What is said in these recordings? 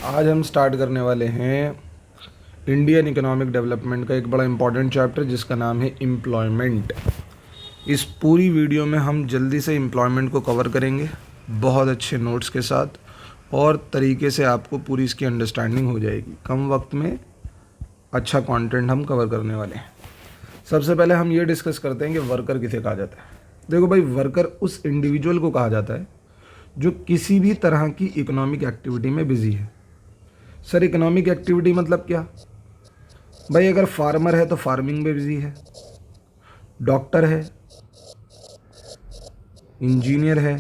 आज हम स्टार्ट करने वाले हैं इंडियन इकोनॉमिक डेवलपमेंट का एक बड़ा इंपॉर्टेंट चैप्टर जिसका नाम है एम्प्लॉयमेंट। इस पूरी वीडियो में हम जल्दी से एम्प्लॉयमेंट को कवर करेंगे बहुत अच्छे नोट्स के साथ और तरीके से आपको पूरी इसकी अंडरस्टैंडिंग हो जाएगी। कम वक्त में अच्छा कंटेंट हम कवर करने वाले हैं। सबसे पहले हम ये डिस्कस करते हैं कि वर्कर किसे कहा जाता है। देखो भाई, वर्कर उस इंडिविजुअल को कहा जाता है जो किसी भी तरह की इकोनॉमिक एक्टिविटी में बिजी है। सर इकोनॉमिक एक्टिविटी मतलब क्या? भाई अगर फार्मर है तो फार्मिंग में बिजी है, डॉक्टर है, इंजीनियर है,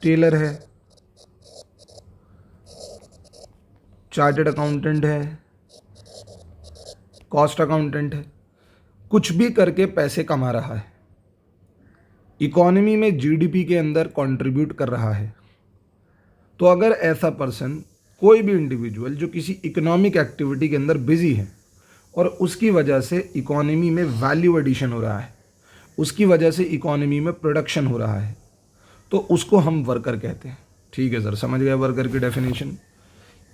टेलर है, चार्टर्ड अकाउंटेंट है, कॉस्ट अकाउंटेंट है, कुछ भी करके पैसे कमा रहा है, इकोनॉमी में जीडीपी के अंदर कंट्रीब्यूट कर रहा है। तो अगर ऐसा पर्सन, कोई भी इंडिविजुअल जो किसी इकोनॉमिक एक्टिविटी के अंदर बिजी है और उसकी वजह से इकोनॉमी में वैल्यू एडिशन हो रहा है, उसकी वजह से इकोनॉमी में प्रोडक्शन हो रहा है, तो उसको हम वर्कर कहते हैं। ठीक है सर, समझ गए वर्कर की डेफिनेशन।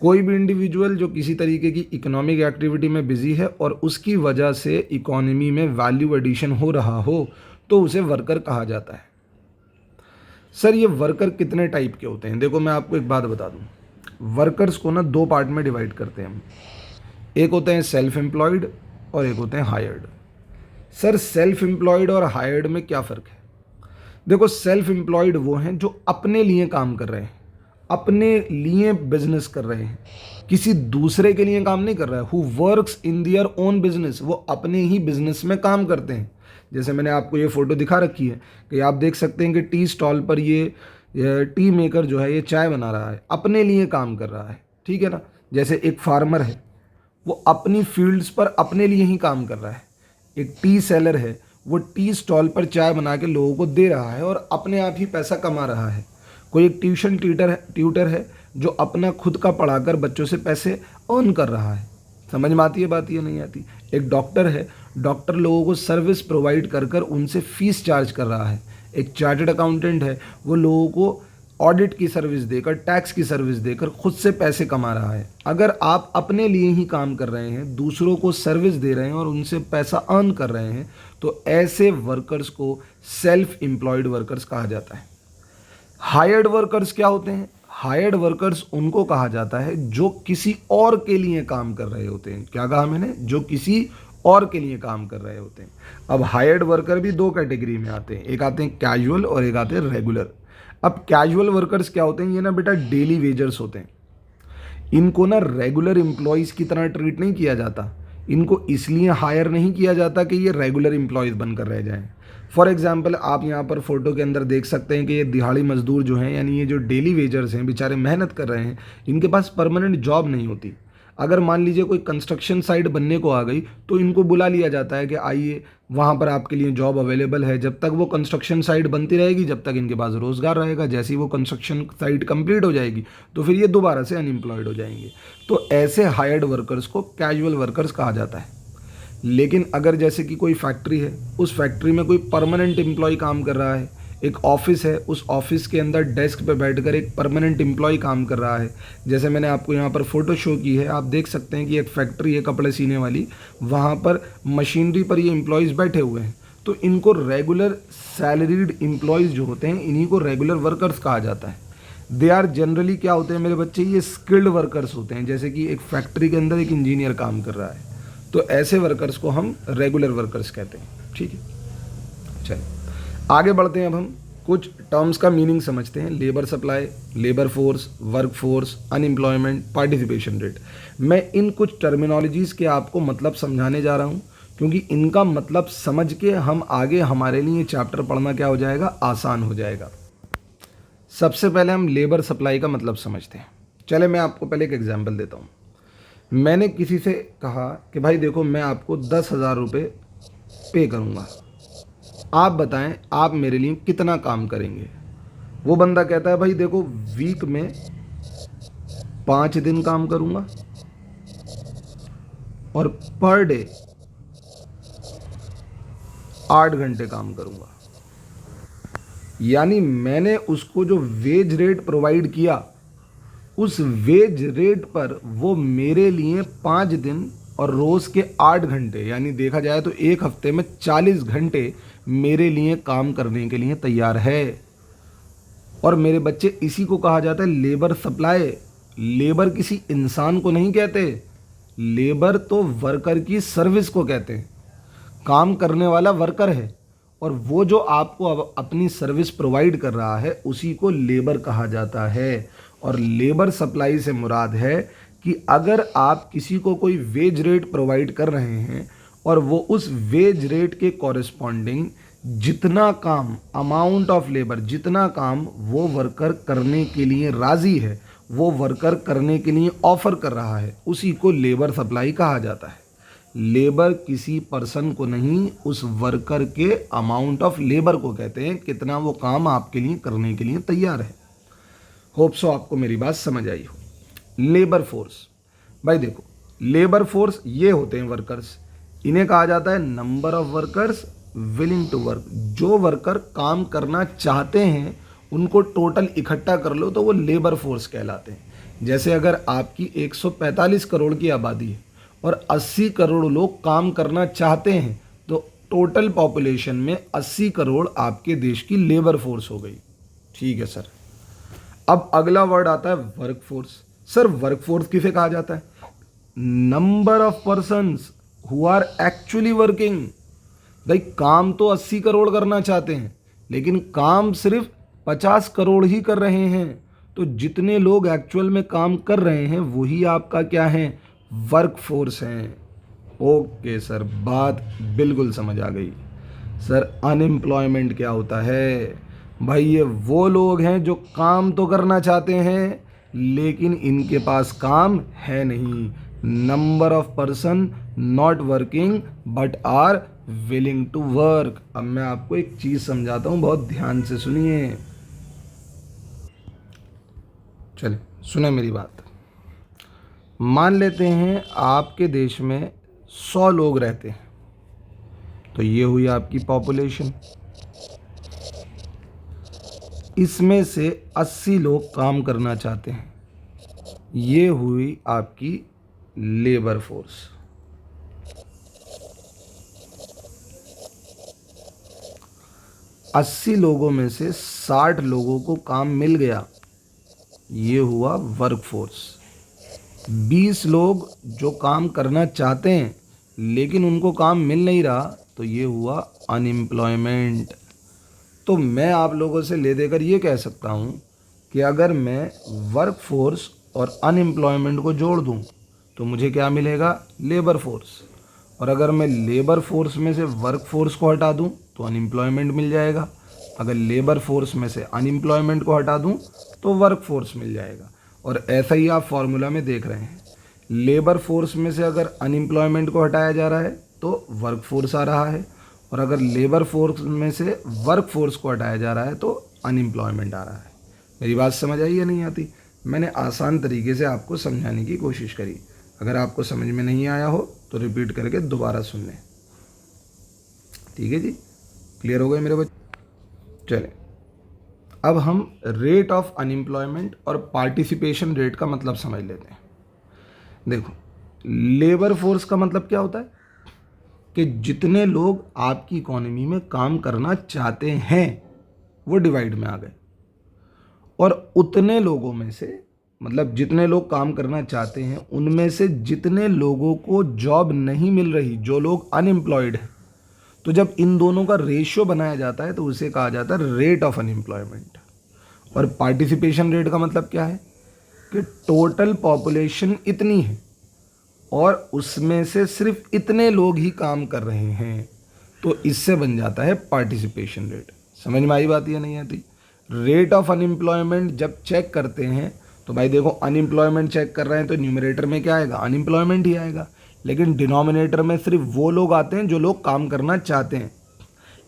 कोई भी इंडिविजुअल जो किसी तरीके की इकोनॉमिक एक्टिविटी में बिजी है और उसकी वजह से इकोनॉमी में वैल्यू एडिशन हो रहा हो तो उसे वर्कर कहा जाता है। सर ये वर्कर कितने टाइप के होते हैं? देखो मैं आपको एक बात बता दूं, वर्कर्स को ना दो पार्ट में डिवाइड करते हैं हम। एक होते हैं सेल्फ एम्प्लॉयड और एक होते हैं हायर्ड। सर सेल्फ एम्प्लॉयड और हायर्ड में क्या फ़र्क है? देखो सेल्फ एम्प्लॉयड वो हैं जो अपने लिए काम कर रहे हैं, अपने लिए बिजनेस कर रहे हैं, किसी दूसरे के लिए काम नहीं कर रहा है। Who works in their own business, वो अपने ही बिजनेस में काम करते हैं। जैसे मैंने आपको ये फ़ोटो दिखा रखी है कि आप देख सकते हैं कि टी स्टॉल पर ये टी मेकर जो है ये चाय बना रहा है, अपने लिए काम कर रहा है। ठीक है ना। जैसे एक फार्मर है, वो अपनी फील्ड्स पर अपने लिए ही काम कर रहा है। एक टी सेलर है, वो टी स्टॉल पर चाय बना के लोगों को दे रहा है और अपने आप ही पैसा कमा रहा है। कोई एक ट्यूशन ट्यूटर है जो अपना खुद का पढ़ाकर बच्चों से पैसे अर्न कर रहा है। समझ में आती है बात, ये नहीं आती? एक डॉक्टर है, डॉक्टर लोगों को सर्विस प्रोवाइड कर कर उनसे फीस चार्ज कर रहा है। एक चार्टर्ड अकाउंटेंट है, वो लोगों को ऑडिट की सर्विस देकर, टैक्स की सर्विस देकर खुद से पैसे कमा रहा है। अगर आप अपने लिए ही काम कर रहे हैं, दूसरों को सर्विस दे रहे हैं और उनसे पैसा अर्न कर रहे हैं, तो ऐसे वर्कर्स को सेल्फ एम्प्लॉयड वर्कर्स कहा जाता है। हायर्ड वर्कर्स क्या होते हैं? हायर्ड वर्कर्स उनको कहा जाता है जो किसी और के लिए काम कर रहे होते हैं। क्या कहा मैंने? जो किसी और के लिए काम कर रहे होते हैं। अब हायर्ड वर्कर भी दो कैटेगरी में आते हैं, एक आते हैं कैजुअल और एक आते हैं रेगुलर। अब कैजुअल वर्कर्स क्या होते हैं? ये ना बेटा डेली वेजर्स होते हैं। इनको ना रेगुलर एम्प्लॉयज़ की तरह ट्रीट नहीं किया जाता। इनको इसलिए हायर नहीं किया जाता कि ये रेगुलर एम्प्लॉयज़ बनकर रह जाएं। फॉर एग्जांपल आप यहाँ पर फोटो के अंदर देख सकते हैं कि ये दिहाड़ी मजदूर जो हैं, यानी ये जो डेली वेजर्स हैं, बेचारे मेहनत कर रहे हैं, इनके पास परमानेंट जॉब नहीं होती। अगर मान लीजिए कोई कंस्ट्रक्शन साइट बनने को आ गई तो इनको बुला लिया जाता है कि आइए वहाँ पर आपके लिए जॉब अवेलेबल है। जब तक वो कंस्ट्रक्शन साइट बनती रहेगी, जब तक इनके पास रोज़गार रहेगा। जैसे ही वो कंस्ट्रक्शन साइट कंप्लीट हो जाएगी तो फिर ये दोबारा से अनएम्प्लॉयड हो जाएंगे। तो ऐसे हायर्ड वर्कर्स को कैजुअल वर्कर्स कहा जाता है। लेकिन अगर जैसे कि कोई फैक्ट्री है, उस फैक्ट्री में कोई परमानेंट एम्प्लॉय काम कर रहा है, एक ऑफिस है, उस ऑफिस के अंदर डेस्क पे बैठकर एक परमानेंट एम्प्लॉय काम कर रहा है। जैसे मैंने आपको यहाँ पर फोटो शो की है, आप देख सकते हैं कि एक फैक्ट्री है कपड़े सीने वाली, वहाँ पर मशीनरी पर ये एम्प्लॉयज़ बैठे हुए हैं। तो इनको रेगुलर सैलरीड एम्प्लॉयज़ जो होते हैं, इन्हीं को रेगुलर वर्कर्स कहा जाता है। दे आर जनरली क्या होते हैं मेरे बच्चे? ये स्किल्ड वर्कर्स होते हैं। जैसे कि एक फैक्ट्री के अंदर एक इंजीनियर काम कर रहा है, तो ऐसे वर्कर्स को हम रेगुलर वर्कर्स कहते हैं। ठीक है, चलिए आगे बढ़ते हैं। अब हम कुछ टर्म्स का मीनिंग समझते हैं। Labour supply, labour force, work force, unemployment, participation rate. मैं इन कुछ टर्मिनोलॉजीज़ के आपको मतलब समझाने जा रहा हूँ, क्योंकि इनका मतलब समझ के हम आगे हमारे लिए चैप्टर पढ़ना क्या हो जाएगा? आसान हो जाएगा। सबसे पहले हम लेबर सप्लाई का मतलब समझते हैं। चले मैं आपको पहले एक एग्जाम्पल देता हूँ। मैंने किसी से कहा कि भाई देखो मैं आपको 10,000 रुपये पे करूँगा, आप बताएं आप मेरे लिए कितना काम करेंगे। वो बंदा कहता है भाई देखो वीक में 5 दिन काम करूँगा और पर डे 8 घंटे काम करूँगा। यानी मैंने उसको जो वेज रेट प्रोवाइड किया उस वेज रेट पर वो मेरे लिए 5 दिन और रोज़ के 8 घंटे, यानी देखा जाए तो एक हफ्ते में 40 घंटे मेरे लिए काम करने के लिए तैयार है। और मेरे बच्चे, इसी को कहा जाता है लेबर सप्लाई। लेबर किसी इंसान को नहीं कहते, लेबर तो वर्कर की सर्विस को कहते हैं। काम करने वाला वर्कर है, और वो जो आपको अब अपनी सर्विस प्रोवाइड कर रहा है उसी को लेबर कहा जाता है। और लेबर सप्लाई से मुराद है कि अगर आप किसी को कोई वेज रेट प्रोवाइड कर रहे हैं और वो उस वेज रेट के कॉरेस्पॉन्डिंग जितना काम, अमाउंट ऑफ लेबर, जितना काम वो वर्कर करने के लिए राज़ी है, वो वर्कर करने के लिए ऑफ़र कर रहा है, उसी को लेबर सप्लाई कहा जाता है। लेबर किसी पर्सन को नहीं, उस वर्कर के अमाउंट ऑफ लेबर को कहते हैं, कितना वो काम आपके लिए करने के लिए तैयार है। होप सो आपको मेरी बात समझ आई हो। लेबर फोर्स, भाई देखो, लेबर फोर्स ये होते हैं वर्कर्स, इन्हें कहा जाता है number of workers willing to work. जो वर्कर काम करना चाहते हैं उनको टोटल इकट्ठा कर लो तो वो लेबर फोर्स कहलाते हैं। जैसे अगर आपकी 145 करोड़ की आबादी है और 80 करोड़ लोग काम करना चाहते हैं तो टोटल पॉपुलेशन में 80 करोड़ आपके देश की लेबर फोर्स हो गई। ठीक है सर। अब अगला वर्ड आता है work force. Sir work force किसे कहा जाता है? Number of persons who are actually working. भाई काम तो 80 करोड़ करना चाहते हैं लेकिन काम सिर्फ 50 करोड़ ही कर रहे हैं, तो जितने लोग एक्चुअल में काम कर रहे हैं वही आपका क्या है? वर्क फोर्स हैं। ओके सर, बात बिल्कुल समझ आ गई। सर अनएम्प्लॉयमेंट क्या होता है? भाई ये वो लोग हैं जो काम तो करना चाहते हैं लेकिन इनके पास काम है नहीं। Number of person not working but are willing to work. अब मैं आपको एक चीज़ समझाता हूँ, बहुत ध्यान से सुनिए। चलिए सुने मेरी बात। मान लेते हैं आपके देश में 100 लोग रहते हैं, तो ये हुई आपकी पॉपुलेशन। इसमें से 80 लोग काम करना चाहते हैं, ये हुई आपकी लेबर फोर्स। अस्सी लोगों में से 60 लोगों को काम मिल गया, ये हुआ वर्क फोर्स। 20 लोग जो काम करना चाहते हैं लेकिन उनको काम मिल नहीं रहा, तो ये हुआ अनएम्प्लॉयमेंट। तो मैं आप लोगों से ले देकर ये कह सकता हूँ कि अगर मैं वर्क फोर्स और अनएम्प्लॉयमेंट को जोड़ दूँ तो मुझे क्या मिलेगा? Labour force. और अगर मैं लेबर फोर्स में से वर्क फोर्स को हटा दूँ तो अनएम्प्लॉयमेंट मिल जाएगा। अगर लेबर फोर्स में से अनएम्प्लॉयमेंट को हटा दूँ तो वर्क फोर्स मिल जाएगा। और ऐसा ही आप फॉर्मूला में देख रहे हैं, लेबर फोर्स में से अगर अनएम्प्लॉयमेंट को हटाया जा रहा है तो वर्क फोर्स आ रहा है, और अगर लेबर फोर्स में से वर्क फोर्स को हटाया जा रहा है तो अनएम्प्लॉयमेंट आ रहा है। मेरी बात समझ आई या नहीं आती? मैंने आसान तरीके से आपको समझाने की कोशिश करी। अगर आपको समझ में नहीं आया हो तो रिपीट करके दोबारा सुन लें। ठीक है जी, क्लियर हो गए मेरे बच्चे? चलें, अब हम रेट ऑफ अनएम्प्लॉयमेंट और पार्टिसिपेशन रेट का मतलब समझ लेते हैं। देखो, लेबर फोर्स का मतलब क्या होता है कि जितने लोग आपकी इकोनॉमी में काम करना चाहते हैं वो डिवाइड में आ गए, और उतने लोगों में से, मतलब जितने लोग काम करना चाहते हैं उनमें से जितने लोगों को जॉब नहीं मिल रही, जो लोग अनएम्प्लॉयड हैं, तो जब इन दोनों का रेशियो बनाया जाता है तो उसे कहा जाता है रेट ऑफ अनएम्प्लॉयमेंट। और पार्टिसिपेशन रेट का मतलब क्या है कि टोटल पॉपुलेशन इतनी है और उसमें से सिर्फ इतने लोग ही काम कर रहे हैं, तो इससे बन जाता है पार्टिसिपेशन रेट। समझ में आई बात या नहीं आती? रेट ऑफ अनएम्प्लॉयमेंट जब चेक करते हैं तो भाई देखो, अनएम्प्लॉयमेंट चेक कर रहे हैं तो न्यूमरेटर में क्या आएगा? अनएम्प्लॉयमेंट ही आएगा। लेकिन डिनोमिनेटर में सिर्फ वो लोग आते हैं जो लोग काम करना चाहते हैं।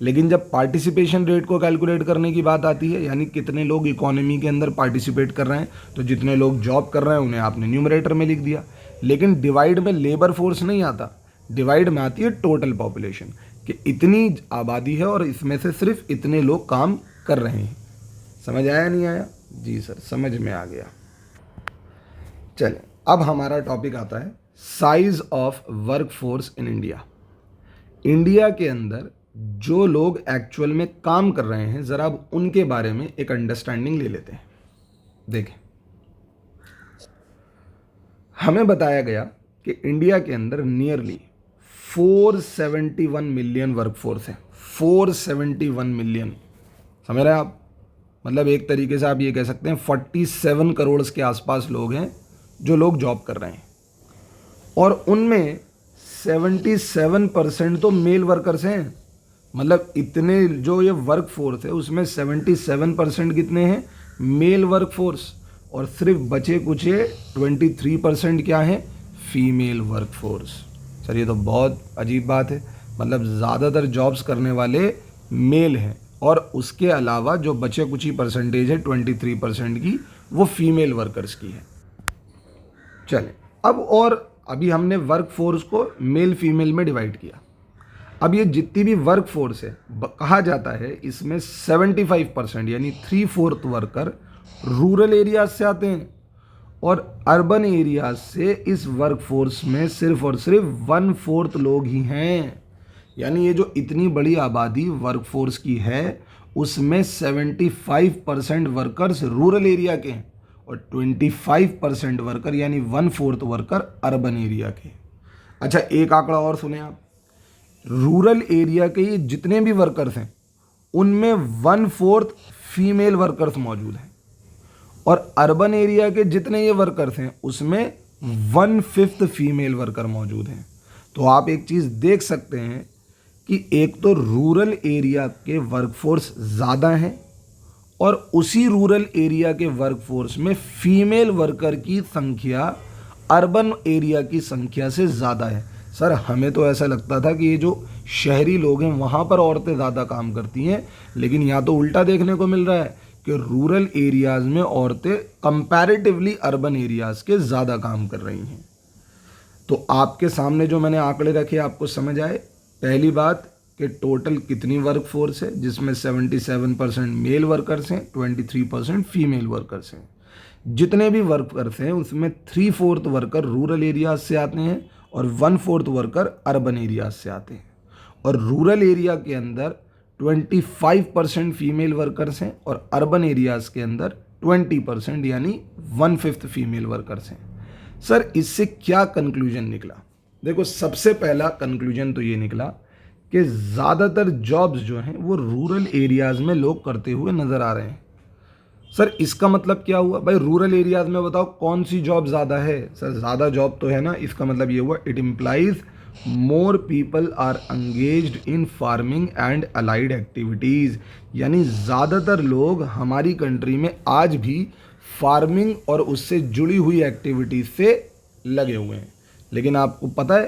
लेकिन जब पार्टिसिपेशन रेट को कैलकुलेट करने की बात आती है, यानी कितने लोग इकोनॉमी के अंदर पार्टिसिपेट कर रहे हैं, तो जितने लोग जॉब कर रहे हैं उन्हें आपने न्यूमरेटर में लिख दिया। लेकिन डिवाइड में लेबर फोर्स नहीं आता, डिवाइड में आती है टोटल पॉपुलेशन, कि इतनी आबादी है और इसमें से सिर्फ इतने लोग काम कर रहे हैं। समझ आया नहीं आया? जी सर, समझ में आ गया। चलिए अब हमारा टॉपिक आता है size of workforce in India. India के अंदर जो लोग एक्चुअल में काम कर रहे हैं, ज़रा अब उनके बारे में एक अंडरस्टैंडिंग ले लेते हैं। देखें, हमें बताया गया कि इंडिया के अंदर नियरली 471 मिलियन वर्कफोर्स है। 471 मिलियन, समझ रहे हैं आप? मतलब एक तरीके से आप ये कह सकते हैं 47 करोड़ के आसपास लोग हैं जो लोग जॉब कर रहे हैं, और उनमें 77% तो मेल वर्कर्स हैं। मतलब इतने जो ये वर्क फोर्स है उसमें 77% कितने हैं? मेल वर्क फोर्स, और सिर्फ बचे कुचे 23% क्या है? Female work force. सर ये तो बहुत अजीब बात है। मतलब ज़्यादातर जॉब्स करने वाले मेल हैं और उसके अलावा जो बचे कुछ ही परसेंटेज है 23% की, वो फीमेल वर्कर्स की है। चलें अब, और अभी हमने वर्क फोर्स को मेल फीमेल में डिवाइड किया। अब ये जितनी भी वर्क फोर्स है, कहा जाता है इसमें 75% यानी 3/4 वर्कर रूरल एरियाज से आते हैं, और अर्बन एरियाज से इस वर्क फोर्स में सिर्फ और सिर्फ 1/4 लोग ही हैं। यानी ये जो इतनी बड़ी आबादी वर्क फोर्स की है उसमें 75% वर्कर्स रूरल एरिया के हैं और 25% वर्कर यानी 1/4 वर्कर अर्बन एरिया के। अच्छा, एक आंकड़ा और सुने आप। रूरल एरिया के ये जितने भी वर्कर्स हैं उनमें 1/4 फीमेल वर्कर्स मौजूद हैं, और अर्बन एरिया के जितने ये वर्कर्स हैं उसमें 1/5 फीमेल वर्कर मौजूद हैं। तो आप एक चीज़ देख सकते हैं कि एक तो रूरल एरिया के वर्कफोर्स ज़्यादा हैं, और उसी रूरल एरिया के वर्कफोर्स में फीमेल वर्कर की संख्या अर्बन एरिया की संख्या से ज़्यादा है। सर हमें तो ऐसा लगता था कि ये जो शहरी लोग हैं वहाँ पर औरतें ज़्यादा काम करती हैं, लेकिन यहाँ तो उल्टा देखने को मिल रहा है कि रूरल एरियाज़ में औरतें कंपैरेटिवली अर्बन एरियाज़ के ज़्यादा काम कर रही हैं। तो आपके सामने जो मैंने आंकड़े रखे आपको समझ आए। पहली बात कि टोटल कितनी वर्क फोर्स है, जिसमें 77% मेल वर्कर्स हैं, 23% फीमेल वर्कर्स हैं। जितने भी वर्कर्स हैं उसमें 3/4 वर्कर रूरल एरियाज से आते हैं और 1/4 वर्कर अर्बन एरियाज से आते हैं, और रूरल एरिया के अंदर 25% फीमेल वर्कर्स हैं और अर्बन एरियाज के अंदर 20% यानी 1/5 फीमेल वर्कर्स हैं। सर इससे क्या कंक्लूजन निकला? देखो, सबसे पहला कंक्लूजन तो ये निकला कि ज़्यादातर जॉब्स जो हैं वो रूरल एरियाज़ में लोग करते हुए नज़र आ रहे हैं। सर इसका मतलब क्या हुआ? भाई रूरल एरियाज़ में बताओ कौन सी जॉब ज़्यादा है? सर ज़्यादा जॉब तो है ना, इसका मतलब ये हुआ it implies more people are engaged in farming and allied activities. यानी ज़्यादातर लोग हमारी कंट्री में आज भी फार्मिंग और उससे जुड़ी हुई एक्टिविटीज़ से लगे हुए हैं। लेकिन आपको पता है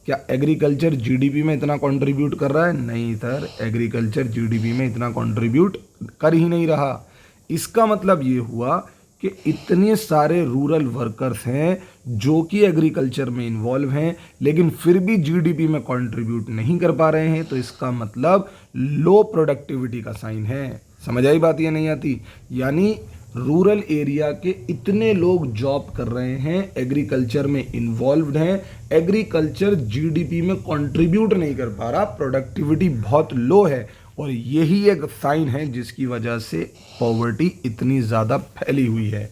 क्या एग्रीकल्चर जीडीपी में इतना कंट्रीब्यूट कर रहा है? नहीं सर, एग्रीकल्चर जीडीपी में इतना कंट्रीब्यूट कर ही नहीं रहा। इसका मतलब ये हुआ कि इतने सारे रूरल वर्कर्स हैं जो कि एग्रीकल्चर में इन्वॉल्व हैं, लेकिन फिर भी जीडीपी में कंट्रीब्यूट नहीं कर पा रहे हैं। तो इसका मतलब लो प्रोडक्टिविटी का साइन है। समझ आई बात? ये नहीं आती? यानी रूरल एरिया के इतने लोग जॉब कर रहे हैं, एग्रीकल्चर में इन्वॉल्व्ड हैं, एग्रीकल्चर जीडीपी में कंट्रीब्यूट नहीं कर पा रहा, प्रोडक्टिविटी बहुत लो है, और यही एक साइन है जिसकी वजह से पॉवर्टी इतनी ज़्यादा फैली हुई है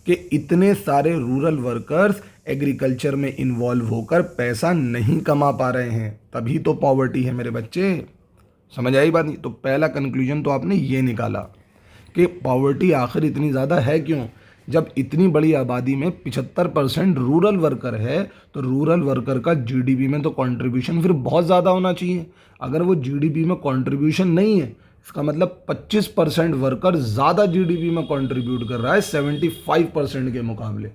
कि इतने सारे रूरल वर्कर्स एग्रीकल्चर में इन्वॉल्व होकर पैसा नहीं कमा पा रहे हैं। तभी तो पॉवर्टी है मेरे बच्चे। समझ आई बात? नहीं तो पहला कंक्लूजन तो आपने ये निकाला कि पॉवर्टी आखिर इतनी ज़्यादा है क्यों? जब इतनी बड़ी आबादी में 75% रूरल वर्कर है, तो रूरल वर्कर का जीडीपी में तो कंट्रीब्यूशन फिर बहुत ज़्यादा होना चाहिए। अगर वो जीडीपी में कंट्रीब्यूशन नहीं है, इसका मतलब 25% वर्कर ज़्यादा जीडीपी में कंट्रीब्यूट कर रहा है 75% के मुकाबले।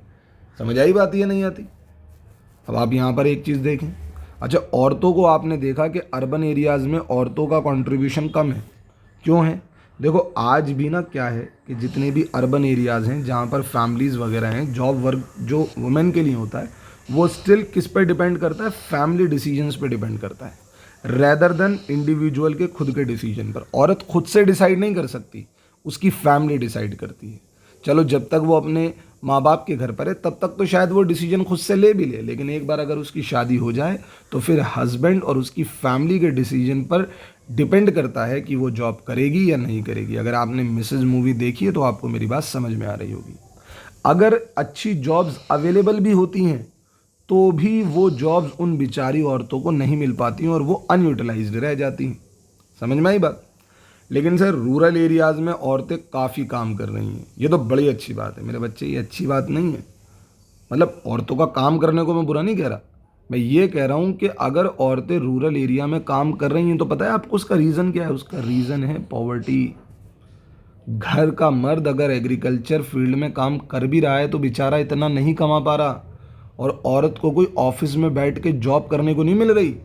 समझ आई बात? ये नहीं आती? अब आप यहाँ पर एक चीज़ देखें। अच्छा, औरतों को आपने देखा कि अर्बन एरियाज़ में औरतों का कंट्रीब्यूशन कम है। क्यों है? देखो, आज भी ना क्या है कि जितने भी अर्बन एरियाज़ हैं जहाँ पर फैमिलीज़ वगैरह हैं, जॉब वर्क जो वुमेन के लिए होता है वो स्टिल किस पे डिपेंड करता है? फैमिली डिसीजंस पे डिपेंड करता है, रेदर देन इंडिविजुअल के खुद के डिसीजन पर। औरत खुद से डिसाइड नहीं कर सकती, उसकी फैमिली डिसाइड करती है। चलो, जब तक वो अपने माँ बाप के घर पर है तब तक तो शायद वो डिसीजन खुद से ले भी ले, लेकिन एक बार अगर उसकी शादी हो जाए तो फिर हस्बैंड और उसकी फैमिली के डिसीजन पर डिपेंड करता है कि वो जॉब करेगी या नहीं करेगी। अगर आपने मिसेज मूवी देखी है तो आपको मेरी बात समझ में आ रही होगी। अगर अच्छी जॉब्स अवेलेबल भी होती हैं तो भी वो जॉब्स उन बेचारी औरतों को नहीं मिल पाती हैं और वो अनयूटिलाइज्ड रह जाती हैं। समझ में आई बात? लेकिन सर रूरल एरियाज़ में औरतें काफ़ी काम कर रही हैं, ये तो बड़ी अच्छी बात है मेरे बच्चे, ये अच्छी बात नहीं है। मतलब औरतों का काम करने को मैं बुरा नहीं कह रहा, मैं ये कह रहा हूँ कि अगर औरतें रूरल एरिया में काम कर रही हैं तो पता है आपको उसका रीज़न क्या है? उसका रीज़न है पॉवर्टी। घर का मर्द अगर एग्रीकल्चर फील्ड में काम कर भी रहा है तो बेचारा इतना नहीं कमा पा रहा, और औरत को कोई ऑफिस में बैठ के जॉब करने को नहीं मिल रही,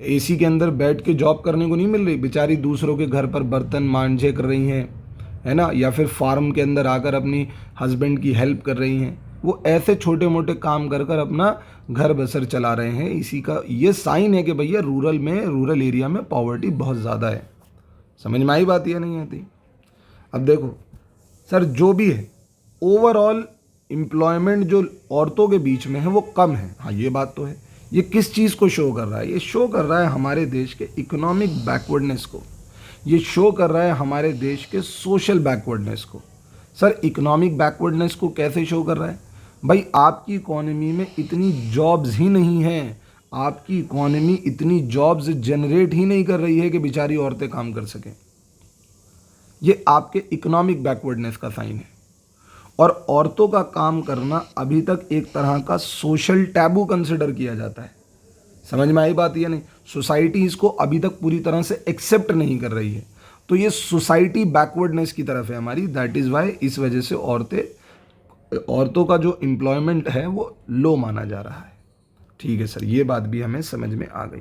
एसी के अंदर बैठ के जॉब करने को नहीं मिल रही। बेचारी दूसरों के घर पर बर्तन मांझे कर रही हैं, है ना, या फिर फार्म के अंदर आकर अपनी हस्बैंड की हेल्प कर रही हैं। वो ऐसे छोटे मोटे काम कर कर अपना घर बसर चला रहे हैं। इसी का ये साइन है कि भैया रूरल एरिया में पॉवर्टी बहुत ज़्यादा है। समझ में आई बात या नहीं आती? अब देखो सर, जो भी है ओवरऑल एम्प्लॉयमेंट जो औरतों के बीच में है वो कम है। हाँ ये बात तो है। ये किस चीज़ को शो कर रहा है? ये शो कर रहा है हमारे देश के इकोनॉमिक बैकवर्डनेस को, ये शो कर रहा है हमारे देश के सोशल बैकवर्डनेस को। सर इकोनॉमिक बैकवर्डनेस को कैसे शो कर रहा है? भाई आपकी इकोनॉमी में इतनी जॉब्स ही नहीं हैं, आपकी इकोनॉमी इतनी जॉब्स जनरेट ही नहीं कर रही है कि बेचारी औरतें काम कर सकें। ये आपके इकोनॉमिक बैकवर्डनेस का साइन है। और औरतों का काम करना अभी तक एक तरह का सोशल टैबू कंसिडर किया जाता है। समझ में आई बात या नहीं? सोसाइटी इसको अभी तक पूरी तरह से एक्सेप्ट नहीं कर रही है। तो ये सोसाइटी बैकवर्डनेस की तरफ है हमारी। दैट इज़ वाई इस वजह से औरतों का जो एम्प्लॉयमेंट है वो लो माना जा रहा है। ठीक है सर, ये बात भी हमें समझ में आ गई।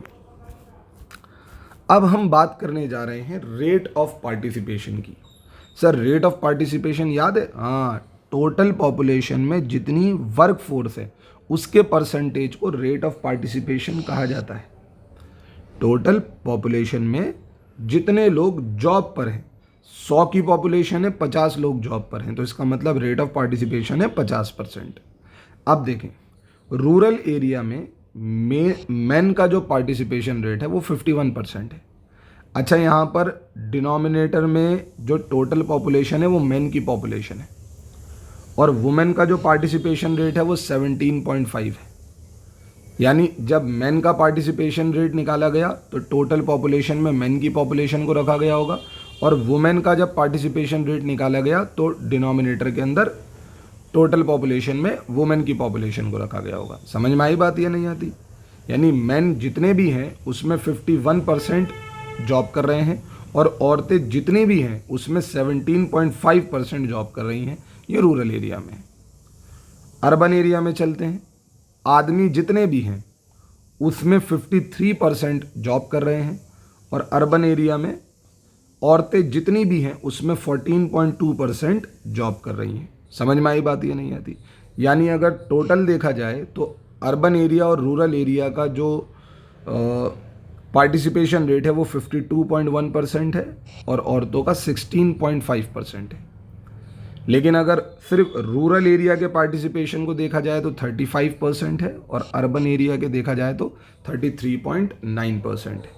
अब हम बात करने जा रहे हैं रेट ऑफ पार्टिसिपेशन की। सर रेट ऑफ पार्टिसिपेशन याद है? हाँ, टोटल पॉपुलेशन में जितनी वर्क फोर्स है उसके परसेंटेज को रेट ऑफ पार्टिसिपेशन कहा जाता है। टोटल पॉपुलेशन में जितने लोग जॉब पर हैं, 100 की पॉपुलेशन है, 50 लोग जॉब पर हैं, तो इसका मतलब रेट ऑफ पार्टिसिपेशन है 50%। अब देखें रूरल एरिया में मेन का जो पार्टिसिपेशन रेट है वो 51% है। अच्छा, यहाँ पर डिनोमिनेटर में जो टोटल पॉपुलेशन है वो मेन की पॉपुलेशन है, और वुमेन का जो पार्टिसिपेशन रेट है वो 17.5 है। यानी जब मेन का पार्टिसिपेशन रेट निकाला गया तो टोटल पॉपुलेशन में मेन की पॉपुलेशन को रखा गया होगा, और वुमेन का जब पार्टिसिपेशन रेट निकाला गया तो डिनोमिनेटर के अंदर टोटल पॉपुलेशन में वुमेन की पॉपुलेशन को रखा गया होगा। समझ में आई बात या नहीं आती? यानी मेन जितने भी हैं उसमें 51% जॉब कर रहे हैं, और औरतें जितनी भी हैं उसमें 17.5% जॉब कर रही हैं। ये रूरल एरिया में। अर्बन एरिया में चलते हैं। आदमी जितने भी हैं उसमें 53% जॉब कर रहे हैं, और अर्बन एरिया में औरतें जितनी भी हैं उसमें 14.2% जॉब कर रही हैं। समझ में आई बात या नहीं आती? यानी अगर टोटल देखा जाए तो अर्बन एरिया और रूरल एरिया का जो पार्टिसिपेशन रेट है वो 52.1% है और औरतों का 16.5% है। लेकिन अगर सिर्फ रूरल एरिया के पार्टिसिपेशन को देखा जाए तो 35% है, और अर्बन एरिया के देखा जाए तो 33.9% है।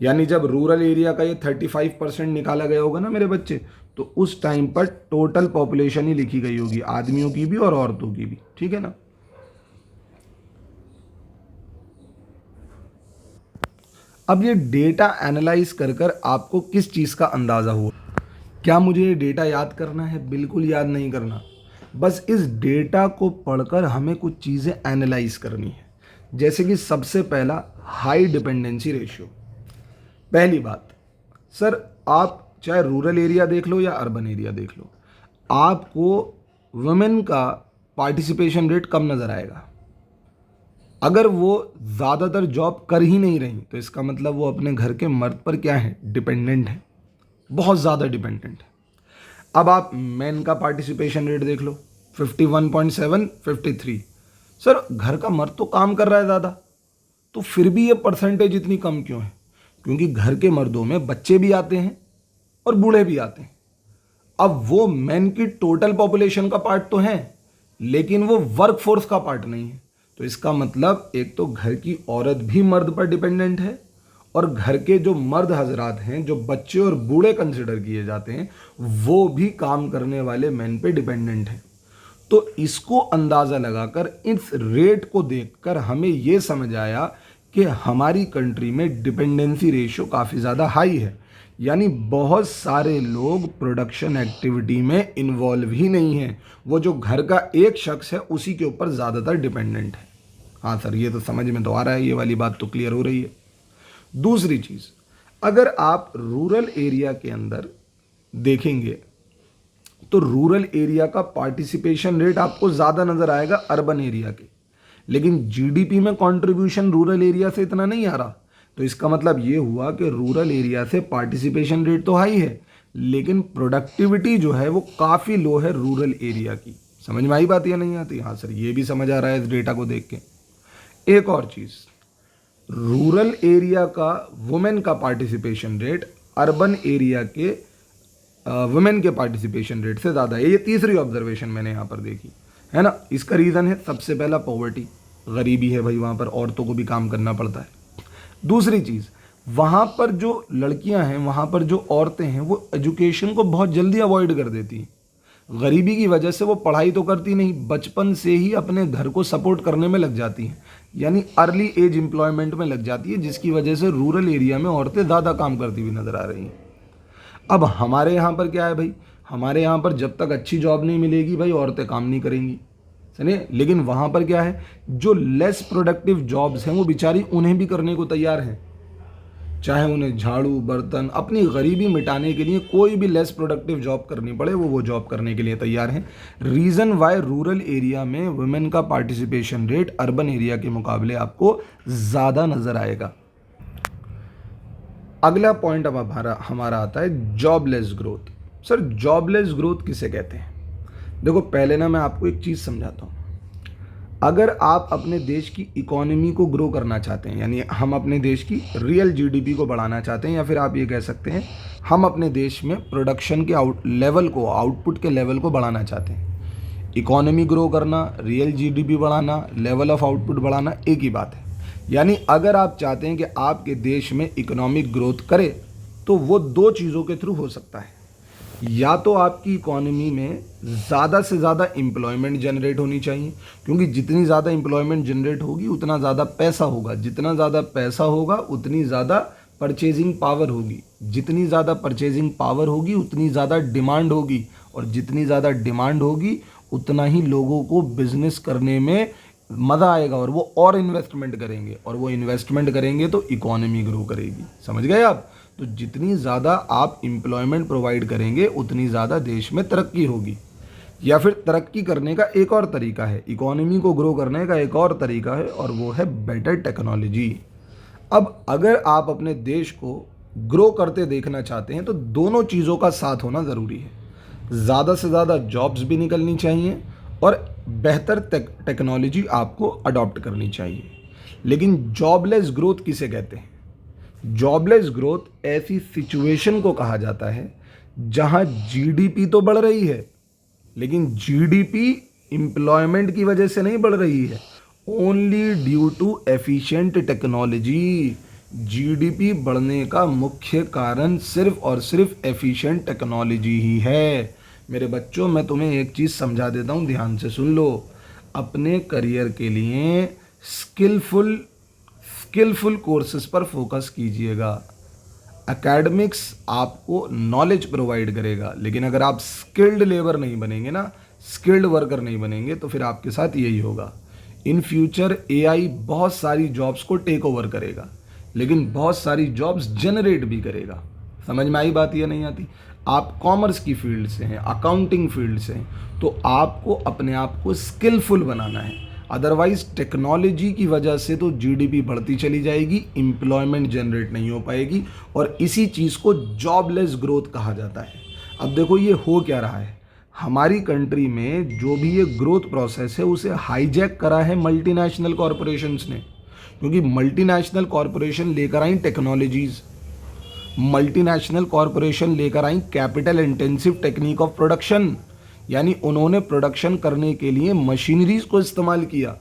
यानी जब रूरल एरिया का ये 35% निकाला गया होगा ना मेरे बच्चे, तो उस टाइम पर टोटल पॉपुलेशन ही लिखी गई होगी, आदमियों की भी और औरतों की भी। ठीक है ना? अब ये डेटा एनालाइज कर कर आपको किस चीज़ का अंदाज़ा हुआ? क्या मुझे ये डेटा याद करना है? बिल्कुल याद नहीं करना। बस इस डेटा को पढ़कर हमें कुछ चीज़ें एनालाइज करनी है। जैसे कि सबसे पहला हाई डिपेंडेंसी रेशियो। पहली बात, सर आप चाहे रूरल एरिया देख लो या अर्बन एरिया देख लो, आपको वुमेन का पार्टिसिपेशन रेट कम नज़र आएगा। अगर वो ज़्यादातर जॉब कर ही नहीं रही तो इसका मतलब वो अपने घर के मर्द पर क्या है? डिपेंडेंट है, बहुत ज़्यादा डिपेंडेंट है। अब आप मेन का पार्टिसिपेशन रेट देख लो, 51.7, 53। सर घर का मर्द तो काम कर रहा है ज़्यादा, तो फिर भी ये परसेंटेज इतनी कम क्यों है? क्योंकि घर के मर्दों में बच्चे भी आते हैं और बूढ़े भी आते हैं। अब वो मेन की टोटल पॉपुलेशन का पार्ट तो है, लेकिन वो वर्क फोर्स का पार्ट नहीं है। तो इसका मतलब एक तो घर की औरत भी मर्द पर डिपेंडेंट है, और घर के जो मर्द हजरात हैं, जो बच्चे और बूढ़े कंसिडर किए जाते हैं, वो भी काम करने वाले मैन पे डिपेंडेंट हैं। तो इसको अंदाज़ा लगाकर, इस रेट को देखकर हमें ये समझ आया कि हमारी कंट्री में डिपेंडेंसी रेशियो काफ़ी ज़्यादा हाई है। यानी बहुत सारे लोग प्रोडक्शन एक्टिविटी में इन्वॉल्व ही नहीं हैं, वो जो घर का एक शख्स है उसी के ऊपर ज़्यादातर डिपेंडेंट है। हाँ सर, ये तो समझ में तो आ रहा है, ये वाली बात तो क्लियर हो रही है। दूसरी चीज़, अगर आप रूरल एरिया के अंदर देखेंगे तो रूरल एरिया का पार्टिसिपेशन रेट आपको ज़्यादा नज़र आएगा अर्बन एरिया के, लेकिन जीडीपी में कंट्रीब्यूशन रूरल एरिया से इतना नहीं आ रहा। तो इसका मतलब ये हुआ कि रूरल एरिया से पार्टिसिपेशन रेट तो हाई है, लेकिन प्रोडक्टिविटी जो है वो काफ़ी लो है रूरल एरिया की। समझ में आई बात या नहीं आती? हाँ सर, ये भी समझ आ रहा है इस डेटा को देख के। एक और चीज़, रूरल एरिया का वुमेन का पार्टिसिपेशन रेट अर्बन एरिया के वुमेन के पार्टिसिपेशन रेट से ज़्यादा है। ये तीसरी ऑब्जर्वेशन मैंने यहाँ पर देखी है ना। इसका रीज़न है सबसे पहला पॉवर्टी, गरीबी है भाई, वहाँ पर औरतों को भी काम करना पड़ता है। दूसरी चीज़, वहाँ पर जो लड़कियाँ हैं, वहाँ पर जो औरतें हैं, वो एजुकेशन को बहुत जल्दी अवॉइड कर देती हैं। गरीबी की वजह से वो पढ़ाई तो करती नहीं, बचपन से ही अपने घर को सपोर्ट करने में लग जाती हैं, यानी अर्ली एज एम्प्लॉयमेंट में लग जाती है, जिसकी वजह से रूरल एरिया में औरतें ज़्यादा काम करती हुई नज़र आ रही हैं। अब हमारे यहाँ पर क्या है भाई, हमारे यहाँ पर जब तक अच्छी जॉब नहीं मिलेगी भाई, औरतें काम नहीं करेंगी, सुनिए। लेकिन वहाँ पर क्या है, जो लेस प्रोडक्टिव जॉब्स हैं वो बेचारी उन्हें भी करने को तैयार हैं, चाहे उन्हें झाड़ू बर्तन, अपनी गरीबी मिटाने के लिए कोई भी लेस प्रोडक्टिव जॉब करनी पड़े, वो जॉब करने के लिए तैयार हैं। रीज़न वाई रूरल एरिया में वुमेन का पार्टिसिपेशन रेट अर्बन एरिया के मुकाबले आपको ज़्यादा नज़र आएगा। अगला पॉइंट अब हमारा आता है jobless growth. Sir, jobless growth किसे कहते हैं? देखो, पहले ना मैं आपको एक चीज़ समझाता हूँ। अगर आप अपने देश की इकोनॉमी को ग्रो करना चाहते हैं, यानी हम अपने देश की रियल जीडीपी को बढ़ाना चाहते हैं, या फिर आप ये कह सकते हैं हम अपने देश में प्रोडक्शन के लेवल को, आउटपुट के लेवल को बढ़ाना चाहते हैं। इकोनॉमी ग्रो करना, रियल जीडीपी बढ़ाना, लेवल ऑफ आउटपुट बढ़ाना एक ही बात है। यानी अगर आप चाहते हैं कि आपके देश में इकोनॉमिक ग्रोथ करे, तो वो दो चीज़ों के थ्रू हो सकता है। या तो आपकी इकोनॉमी में ज़्यादा से ज़्यादा एम्प्लॉयमेंट जनरेट होनी चाहिए, क्योंकि जितनी ज़्यादा एम्प्लॉयमेंट जनरेट होगी उतना ज़्यादा पैसा होगा, जितना ज़्यादा पैसा होगा उतनी ज़्यादा परचेजिंग पावर होगी, जितनी ज़्यादा परचेजिंग पावर होगी उतनी ज़्यादा डिमांड होगी, और जितनी ज़्यादा डिमांड होगी उतना ही लोगों को बिजनेस करने में मज़ा आएगा, और वो और इन्वेस्टमेंट करेंगे, और वो इन्वेस्टमेंट करेंगे तो इकोनॉमी ग्रो करेगी। समझ गए आप? तो जितनी ज़्यादा आप एम्प्लॉयमेंट प्रोवाइड करेंगे उतनी ज़्यादा देश में तरक्की होगी। या फिर तरक्की करने का एक और तरीका है, इकोनॉमी को ग्रो करने का एक और तरीका है, और वो है बेटर टेक्नोलॉजी। अब अगर आप अपने देश को ग्रो करते देखना चाहते हैं तो दोनों चीज़ों का साथ होना ज़रूरी है। ज़्यादा से ज़्यादा जॉब्स भी निकलनी चाहिए, और बेहतर टेक्नोलॉजी आपको अडॉप्ट करनी चाहिए। लेकिन जॉबलेस ग्रोथ किसे कहते हैं? जॉबलेस ग्रोथ ऐसी सिचुएशन को कहा जाता है जहां जीडीपी तो बढ़ रही है, लेकिन जीडीपी एम्प्लॉयमेंट की वजह से नहीं बढ़ रही है, only due to efficient technology. GDP बढ़ने का मुख्य कारण सिर्फ और सिर्फ एफिशिएंट टेक्नोलॉजी ही है। मेरे बच्चों, मैं तुम्हें एक चीज़ समझा देता हूँ, ध्यान से सुन लो। अपने करियर के लिए स्किलफुल कोर्सेज पर फोकस कीजिएगा। एकेडमिक्स आपको नॉलेज प्रोवाइड करेगा, लेकिन अगर आप स्किल्ड लेबर नहीं बनेंगे ना, स्किल्ड वर्कर नहीं बनेंगे, तो फिर आपके साथ यही होगा। इन फ्यूचर एआई बहुत सारी जॉब्स को टेक ओवर करेगा, लेकिन बहुत सारी जॉब्स जनरेट भी करेगा। समझ में आई बात या नहीं आती? आप कॉमर्स की फील्ड से हैं, अकाउंटिंग फील्ड से हैं, तो आपको अपने आप को स्किलफुल बनाना है। अदरवाइज टेक्नोलॉजी की वजह से तो जीडीपी बढ़ती चली जाएगी, एम्प्लॉयमेंट जनरेट नहीं हो पाएगी, और इसी चीज़ को जॉबलेस ग्रोथ कहा जाता है। अब देखो ये हो क्या रहा है, हमारी कंट्री में जो भी ये ग्रोथ प्रोसेस है उसे हाईजैक करा है मल्टीनेशनल कॉरपोरेशंस ने, क्योंकि मल्टीनेशनल कॉरपोरेशन लेकर आई टेक्नोलॉजीज़, मल्टीनेशनल कॉरपोरेशन लेकर आई capital intensive technique of production, यानी उन्होंने प्रोडक्शन करने के लिए मशीनरीज को इस्तेमाल किया।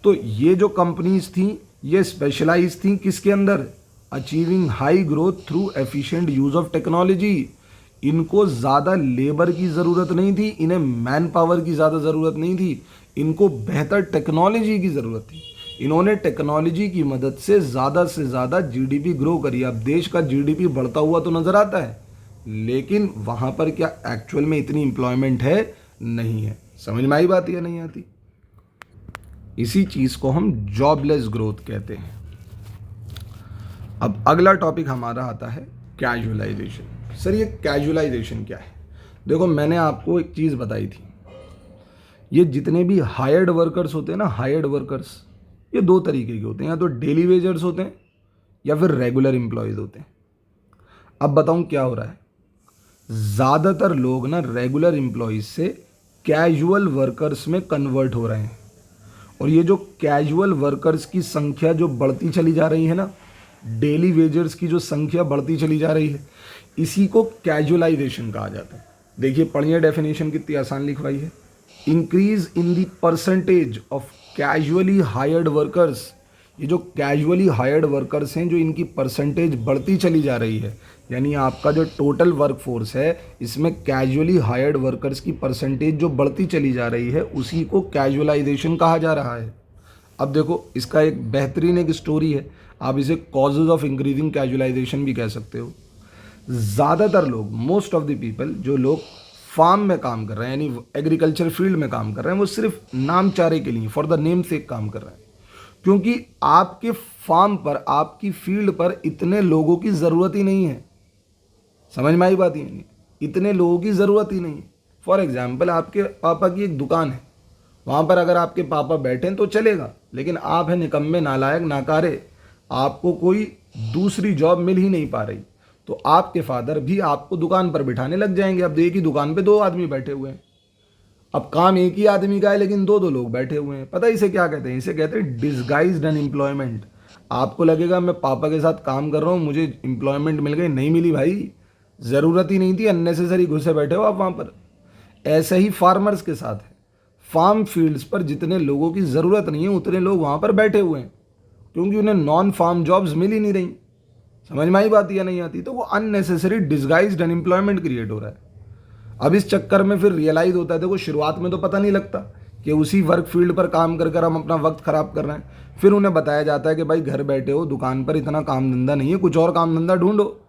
तो ये जो कंपनीज थी ये स्पेशलाइज थी किसके अंदर? Achieving high growth through efficient use of technology. इनको ज़्यादा लेबर की ज़रूरत नहीं थी, इन्हें मैन पावर की ज़्यादा ज़रूरत नहीं थी, इनको बेहतर टेक्नोलॉजी की ज़रूरत थी। इन्होंने टेक्नोलॉजी की मदद से ज़्यादा जीडीपी ग्रो करी। अब देश का जीडीपी बढ़ता हुआ तो नज़र आता है, लेकिन वहाँ पर क्या एक्चुअल में इतनी एम्प्लॉयमेंट है? नहीं है। समझ में आई बात या नहीं आती? इसी चीज़ को हम जॉबलेस ग्रोथ कहते हैं। अब अगला टॉपिक हमारा आता है कैजुअलाइजेशन। सर ये कैजुअलाइजेशन क्या है? देखो मैंने आपको एक चीज़ बताई थी, ये जितने भी हायर्ड वर्कर्स होते हैं ना, हायर्ड वर्कर्स, ये दो तरीके के होते हैं, या तो डेली वेजर्स होते हैं या फिर रेगुलर एम्प्लॉयज़ होते हैं। अब बताऊं क्या हो रहा है, ज़्यादातर लोग ना रेगुलर एम्प्लॉयज़ से कैजुअल वर्कर्स में कन्वर्ट हो रहे हैं, और ये जो कैजुअल वर्कर्स की संख्या जो बढ़ती चली जा रही है ना, डेली वेजर्स की जो संख्या बढ़ती चली जा रही है, इसी को कैजुअलाइजेशन कहा जाता है। देखिए पढ़िए डेफिनेशन कितनी आसान लिखवाई है। Increase in the percentage of casually hired workers. ये जो कैजुअली हायर्ड वर्कर्स हैं, जो इनकी परसेंटेज बढ़ती चली जा रही है, यानी आपका जो टोटल वर्क फोर्स है इसमें कैजुअली हायर्ड वर्कर्स की परसेंटेज जो बढ़ती चली जा रही है, उसी को कैजुअलाइजेशन कहा जा रहा है। अब देखो इसका एक बेहतरीन एक स्टोरी है, आप इसे कॉजेज ऑफ इंक्रीजिंग कैजुअलाइजेशन भी कह सकते हो। ज़्यादातर लोग, मोस्ट ऑफ द पीपल, जो लोग फार्म में काम कर रहे हैं, यानी एग्रीकल्चर फील्ड में काम कर रहे हैं, वो सिर्फ नामचारे के लिए, फॉर द नेम से काम कर रहे हैं, क्योंकि आपके फार्म पर, आपकी फील्ड पर इतने लोगों की ज़रूरत ही नहीं है। समझ में आई बात? ही नहीं, इतने लोगों की ज़रूरत ही नहीं है। फॉर एग्जाम्पल आपके पापा की एक दुकान है, वहाँ पर अगर आपके पापा बैठे तो चलेगा, लेकिन आप हैं निकम्मे, नालायक, नाकारे, आपको कोई दूसरी जॉब मिल ही नहीं पा रही, तो आपके फादर भी आपको दुकान पर बिठाने लग जाएंगे। अब एक ही दुकान पे दो आदमी बैठे हुए हैं, अब काम एक ही आदमी का है लेकिन दो दो लोग बैठे हुए हैं। पता है इसे क्या कहते हैं? इसे कहते हैं डिसगाइज्ड अनएम्प्लॉयमेंट। आपको लगेगा मैं पापा के साथ काम कर रहा हूँ, मुझे एम्प्लॉयमेंट मिल गई, नहीं मिली भाई, ज़रूरत ही नहीं थी, अननेसेसरी घुसे बैठे हो आप वहाँ पर। ऐसे ही फार्मर्स के साथ है, फार्म फील्ड्स पर जितने लोगों की ज़रूरत नहीं है उतने लोग वहाँ पर बैठे हुए हैं, क्योंकि उन्हें नॉन फार्म जॉब्स मिल ही नहीं रही। समझ में आई बात या नहीं आती? तो वो अननेसेसरी डिसगाइज्ड अनएम्प्लॉयमेंट क्रिएट हो रहा है। अब इस चक्कर में फिर रियलाइज़ होता है, देखो शुरुआत में तो पता नहीं लगता कि उसी वर्क फील्ड पर काम कर कर हम अपना वक्त ख़राब कर रहे हैं। फिर उन्हें बताया जाता है कि भाई घर बैठे हो, दुकान पर इतना काम धंधा नहीं है, कुछ और काम धंधा ढूंढो,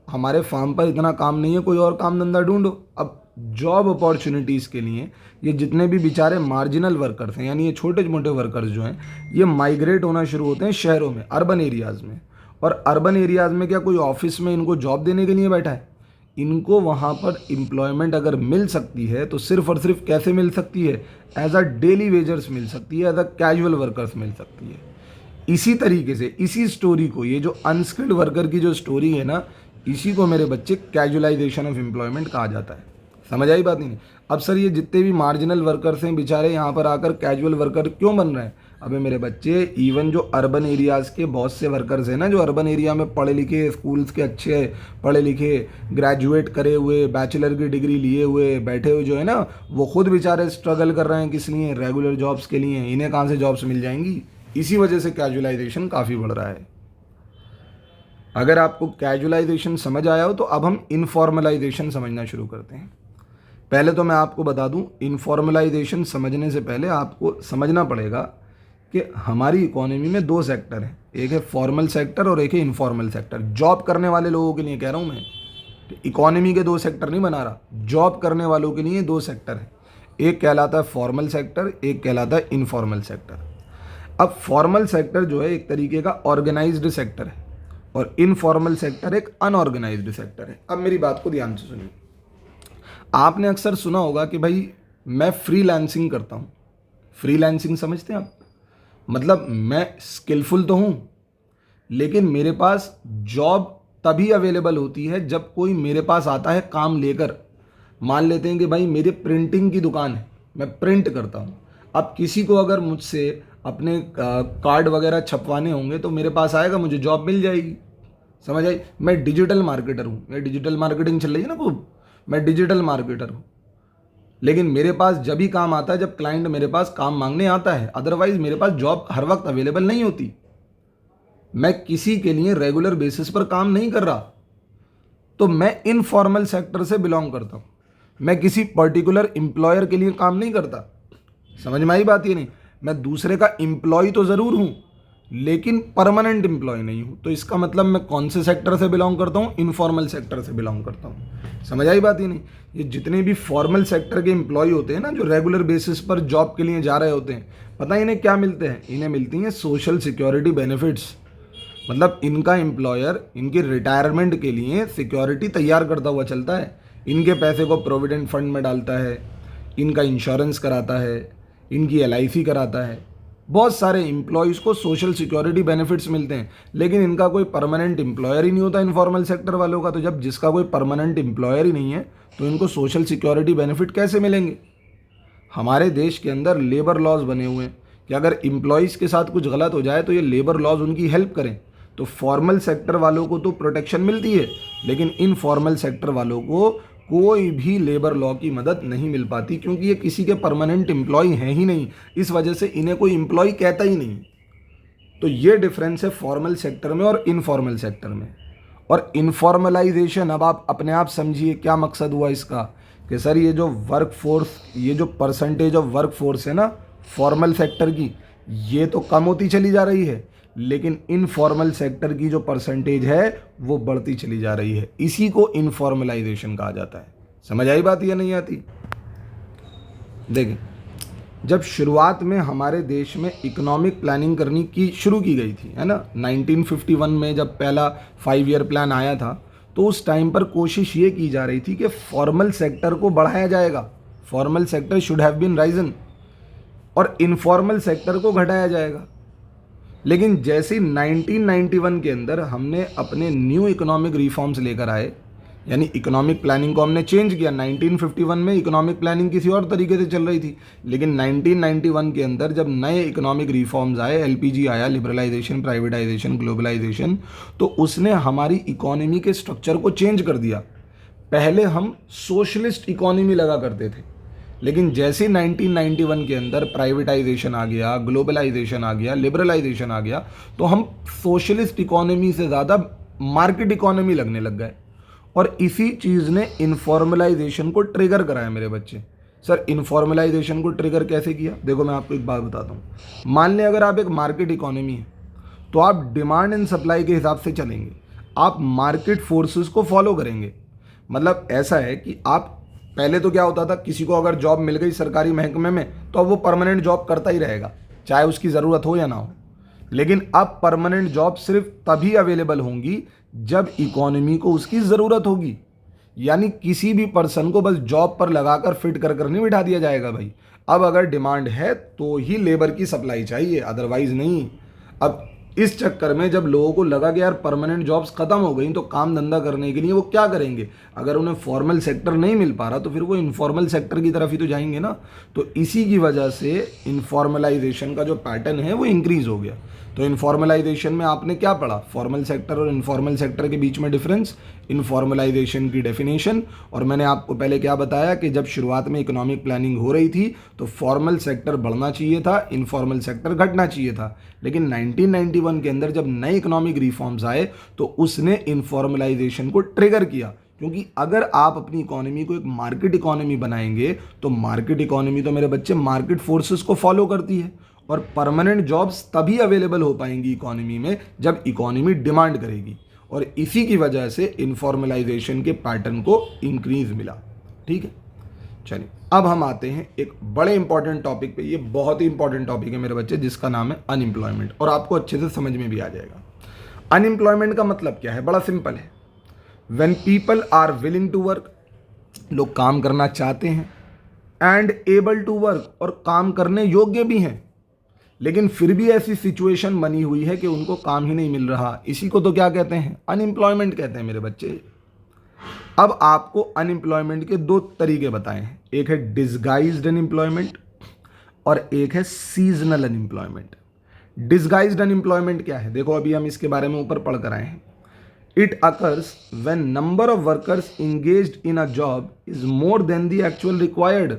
हमारे फार्म पर इतना काम नहीं है, कोई और काम धंधा ढूंढो। अब जॉब अपॉर्चुनिटीज़ के लिए ये जितने भी बेचारे मार्जिनल वर्कर्स हैं, यानी ये छोटे मोटे वर्कर्स जो हैं, ये माइग्रेट होना शुरू होते हैं शहरों में, अर्बन एरियाज़ में। और अर्बन एरियाज़ में क्या कोई ऑफिस में इनको जॉब देने के लिए बैठा है? इनको वहाँ पर एम्प्लॉयमेंट अगर मिल सकती है तो सिर्फ और सिर्फ कैसे मिल सकती है? एज अ डेली वेजर्स मिल सकती है, एज अ कैजुअल वर्कर्स मिल सकती है। इसी तरीके से इसी स्टोरी को, ये जो अनस्किल्ड वर्कर की जो स्टोरी है ना, इसी को मेरे बच्चे कैजुअलाइजेशन ऑफ एम्प्लॉयमेंट कहा जाता है। समझ आई बात? नहीं? अब सर ये जितने भी मार्जिनल वर्कर्स हैं बेचारे यहाँ पर आकर कैजुअल वर्कर क्यों बन रहे हैं? अबे मेरे बच्चे, इवन जो अर्बन एरियाज़ के बहुत से वर्कर्स हैं ना, जो अर्बन एरिया में पढ़े लिखे, स्कूल्स के अच्छे पढ़े लिखे, ग्रेजुएट करे हुए, बैचलर की डिग्री लिए हुए बैठे हुए जो है ना, वो खुद बेचारे स्ट्रगल कर रहे हैं। किस लिए? रेगुलर जॉब्स के लिए। इन्हें कहाँ से जॉब्स मिल जाएंगी? इसी वजह से कैजुअलाइजेशन काफ़ी बढ़ रहा है। अगर आपको कैजुअलाइजेशन समझ आया हो तो अब हम इनफॉर्मलाइजेशन समझना शुरू करते हैं। पहले तो मैं आपको बता दूं, इनफॉर्मलाइजेशन समझने से पहले आपको समझना पड़ेगा कि हमारी इकोनॉमी में दो सेक्टर हैं, एक है फॉर्मल सेक्टर और एक है इनफॉर्मल सेक्टर। जॉब करने वाले लोगों के लिए कह रहा हूँ मैं, इकोनॉमी के दो सेक्टर नहीं बना रहा, जॉब करने वालों के लिए दो सेक्टर है। एक कहलाता है फॉर्मल सेक्टर, एक कहलाता है इनफॉर्मल सेक्टर। अब फॉर्मल सेक्टर जो है एक तरीके का ऑर्गेनाइज्ड सेक्टर है, और इनफॉर्मल सेक्टर एक अनऑर्गेनाइज्ड सेक्टर है। अब मेरी बात को ध्यान से सुनिए। आपने अक्सर सुना होगा कि भाई मैं फ्रीलांसिंग करता हूँ। फ्रीलांसिंग समझते हैं आप? मतलब मैं स्किलफुल तो हूँ, लेकिन मेरे पास जॉब तभी अवेलेबल होती है जब कोई मेरे पास आता है काम लेकर। मान लेते हैं कि भाई मेरी प्रिंटिंग की दुकान है, मैं प्रिंट करता हूँ। अब किसी को अगर मुझसे अपने कार्ड वगैरह छपवाने होंगे तो मेरे पास आएगा, मुझे जॉब मिल जाएगी। समझ आई? मैं डिजिटल मार्केटर हूँ, मैं डिजिटल मार्केटिंग चल रही है ना खूब, मैं डिजिटल मार्केटर हूँ। लेकिन मेरे पास जब भी काम आता है जब क्लाइंट मेरे पास काम मांगने आता है, अदरवाइज मेरे पास जॉब हर वक्त अवेलेबल नहीं होती। मैं किसी के लिए रेगुलर बेसिस पर काम नहीं कर रहा। तो मैं इनफॉर्मल सेक्टर से बिलोंग करता हूँ। मैं किसी पर्टिकुलर एम्प्लॉयर के लिए काम नहीं करता। समझ में आई बात? ये नहीं, मैं दूसरे का एम्प्लॉय तो ज़रूर हूँ लेकिन परमानेंट एम्प्लॉय नहीं हूँ। तो इसका मतलब मैं कौन से सेक्टर से बिलोंग करता हूँ? इनफॉर्मल सेक्टर से बिलोंग करता हूँ। समझ आई बात? ये नहीं, ये जितने भी फॉर्मल सेक्टर के एम्प्लॉय होते हैं ना, जो रेगुलर बेसिस पर जॉब के लिए जा रहे होते हैं, पता है इन्हें क्या मिलते हैं? इन्हें मिलती हैं सोशल सिक्योरिटी बेनिफिट्स। मतलब इनका एम्प्लॉयर इनकी रिटायरमेंट के लिए सिक्योरिटी तैयार करता हुआ चलता है। इनके पैसे को प्रोविडेंट फंड में डालता है, इनका इंश्योरेंस कराता है, इनकी LIC कराता है। बहुत सारे एम्प्लॉयज़ को सोशल सिक्योरिटी बेनिफिट्स मिलते हैं, लेकिन इनका कोई परमानेंट एम्प्लॉयर ही नहीं होता इनफॉर्मल सेक्टर वालों का। तो जब जिसका कोई परमानेंट एम्प्लॉयर ही नहीं है तो इनको सोशल सिक्योरिटी बेनिफिट कैसे मिलेंगे? हमारे देश के अंदर लेबर लॉज बने हुए हैं कि अगर एम्प्लॉयज़ के साथ कुछ गलत हो जाए तो ये लेबर लॉज उनकी हेल्प करें। तो फॉर्मल सेक्टर वालों को तो प्रोटेक्शन मिलती है, लेकिन इनफॉर्मल सेक्टर वालों को कोई भी लेबर लॉ की मदद नहीं मिल पाती, क्योंकि ये किसी के परमानेंट एम्प्लॉय हैं ही नहीं। इस वजह से इन्हें कोई एम्प्लॉय कहता ही नहीं। तो ये डिफरेंस है फॉर्मल सेक्टर में और इनफॉर्मल सेक्टर में। और इनफॉर्मलाइजेशन, अब आप अपने आप समझिए क्या मकसद हुआ इसका, कि सर ये जो वर्क फोर्स, ये जो परसेंटेज ऑफ वर्क फोर्स है ना फॉर्मल सेक्टर की, ये तो कम होती चली जा रही है, लेकिन इनफॉर्मल सेक्टर की जो परसेंटेज है वो बढ़ती चली जा रही है। इसी को इनफॉर्मलाइजेशन कहा जाता है। समझ आई बात या नहीं आती? देखिए, जब शुरुआत में हमारे देश में इकोनॉमिक प्लानिंग करनी की शुरू की गई थी, है ना, 1951 में जब पहला 5 ईयर प्लान आया था, तो उस टाइम पर कोशिश ये की जा रही थी कि फॉर्मल सेक्टर को बढ़ाया जाएगा, formal sector should have been risen, और इनफॉर्मल सेक्टर को घटाया जाएगा। लेकिन जैसे 1991 के अंदर हमने अपने न्यू इकोनॉमिक रिफॉर्म्स लेकर आए, यानी इकोनॉमिक प्लानिंग को हमने चेंज किया। 1951 में इकोनॉमिक प्लानिंग किसी और तरीके से चल रही थी, लेकिन 1991 के अंदर जब नए इकोनॉमिक रिफॉर्म्स आए, LPG आया, लिबरलाइजेशन, प्राइवेटाइजेशन, ग्लोबलाइजेशन, तो उसने हमारी इकोनॉमी के स्ट्रक्चर को चेंज कर दिया। पहले हम सोशलिस्ट इकोनॉमी लगा करते थे, लेकिन जैसे 1991 के अंदर प्राइवेटाइजेशन आ गया, ग्लोबलाइजेशन आ गया, लिबरलाइजेशन आ गया, तो हम सोशलिस्ट इकोनॉमी से ज़्यादा मार्केट इकोनॉमी लगने लग गए। और इसी चीज़ ने इनफॉर्मलाइजेशन को ट्रिगर कराया मेरे बच्चे। सर इनफॉर्मलाइजेशन को ट्रिगर कैसे किया? देखो मैं आपको एक बात बताता हूँ। मान लें अगर आप एक मार्केट इकोनॉमी है तो आप डिमांड एंड सप्लाई के हिसाब से चलेंगे, आप मार्केट फोर्सेस को फॉलो करेंगे। मतलब ऐसा है कि आप, पहले तो क्या होता था, किसी को अगर जॉब मिल गई सरकारी महकमे में तो अब वो परमानेंट जॉब करता ही रहेगा, चाहे उसकी ज़रूरत हो या ना हो। लेकिन अब परमानेंट जॉब सिर्फ तभी अवेलेबल होंगी जब इकोनॉमी को उसकी ज़रूरत होगी। यानी किसी भी पर्सन को बस जॉब पर लगाकर फिट कर नहीं बिठा दिया जाएगा भाई। अब अगर डिमांड है तो ही लेबर की सप्लाई चाहिए, अदरवाइज नहीं। अब इस चक्कर में जब लोगों को लगा कि यार परमानेंट जॉब्स खत्म हो गई, तो काम धंधा करने के लिए वो क्या करेंगे? अगर उन्हें फॉर्मल सेक्टर नहीं मिल पा रहा तो फिर वो इनफॉर्मल सेक्टर की तरफ ही तो जाएंगे ना। तो इसी की वजह से इनफॉर्मलाइजेशन का जो पैटर्न है वो इंक्रीज हो गया। तो इनफॉर्मलाइजेशन में आपने क्या पढ़ा? फॉर्मल सेक्टर और इनफॉर्मल सेक्टर के बीच में डिफरेंस, इनफॉर्मलाइजेशन की डेफिनेशन। और मैंने आपको पहले क्या बताया कि जब शुरुआत में इकोनॉमिक प्लानिंग हो रही थी तो फॉर्मल सेक्टर बढ़ना चाहिए था, इनफॉर्मल सेक्टर घटना चाहिए था। लेकिन 1991 के अंदर जब नए इकोनॉमिक रिफॉर्म्स आए तो उसने इनफॉर्मलाइजेशन को ट्रिगर किया। क्योंकि अगर आप अपनी इकोनॉमी को एक मार्केट इकोनॉमी बनाएंगे तो मार्केट इकोनॉमी तो मेरे बच्चे मार्केट फोर्सेस को फॉलो करती है, और परमानेंट जॉब्स तभी अवेलेबल हो पाएंगी इकोनॉमी में जब इकोनॉमी डिमांड करेगी। और इसी की वजह से इनफॉर्मलाइजेशन के पैटर्न को इंक्रीज मिला। ठीक है, चलिए अब हम आते हैं एक बड़े इंपॉर्टेंट टॉपिक पे। ये बहुत ही इंपॉर्टेंट टॉपिक है मेरे बच्चे, जिसका नाम है अनएम्प्लॉयमेंट, और आपको अच्छे से समझ में भी आ जाएगा। अनएम्प्लॉयमेंट का मतलब क्या है? बड़ा सिंपल है। When people are willing to work, लोग काम करना चाहते हैं, एंड एबल टू वर्क, और काम करने योग्य भी हैं, लेकिन फिर भी ऐसी सिचुएशन बनी हुई है कि उनको काम ही नहीं मिल रहा। इसी को तो क्या कहते हैं? अनएम्प्लॉयमेंट कहते हैं मेरे बच्चे। अब आपको अनएम्प्लॉयमेंट के दो तरीके बताए हैं, एक है डिसगाइज्ड अनएम्प्लॉयमेंट और एक है सीजनल अनएम्प्लॉयमेंट। डिसगाइज्ड अनएम्प्लॉयमेंट क्या है? देखो अभी हम इसके बारे में ऊपर पढ़ कर आए हैं। It occurs when number of workers engaged in a job is more than the actual required.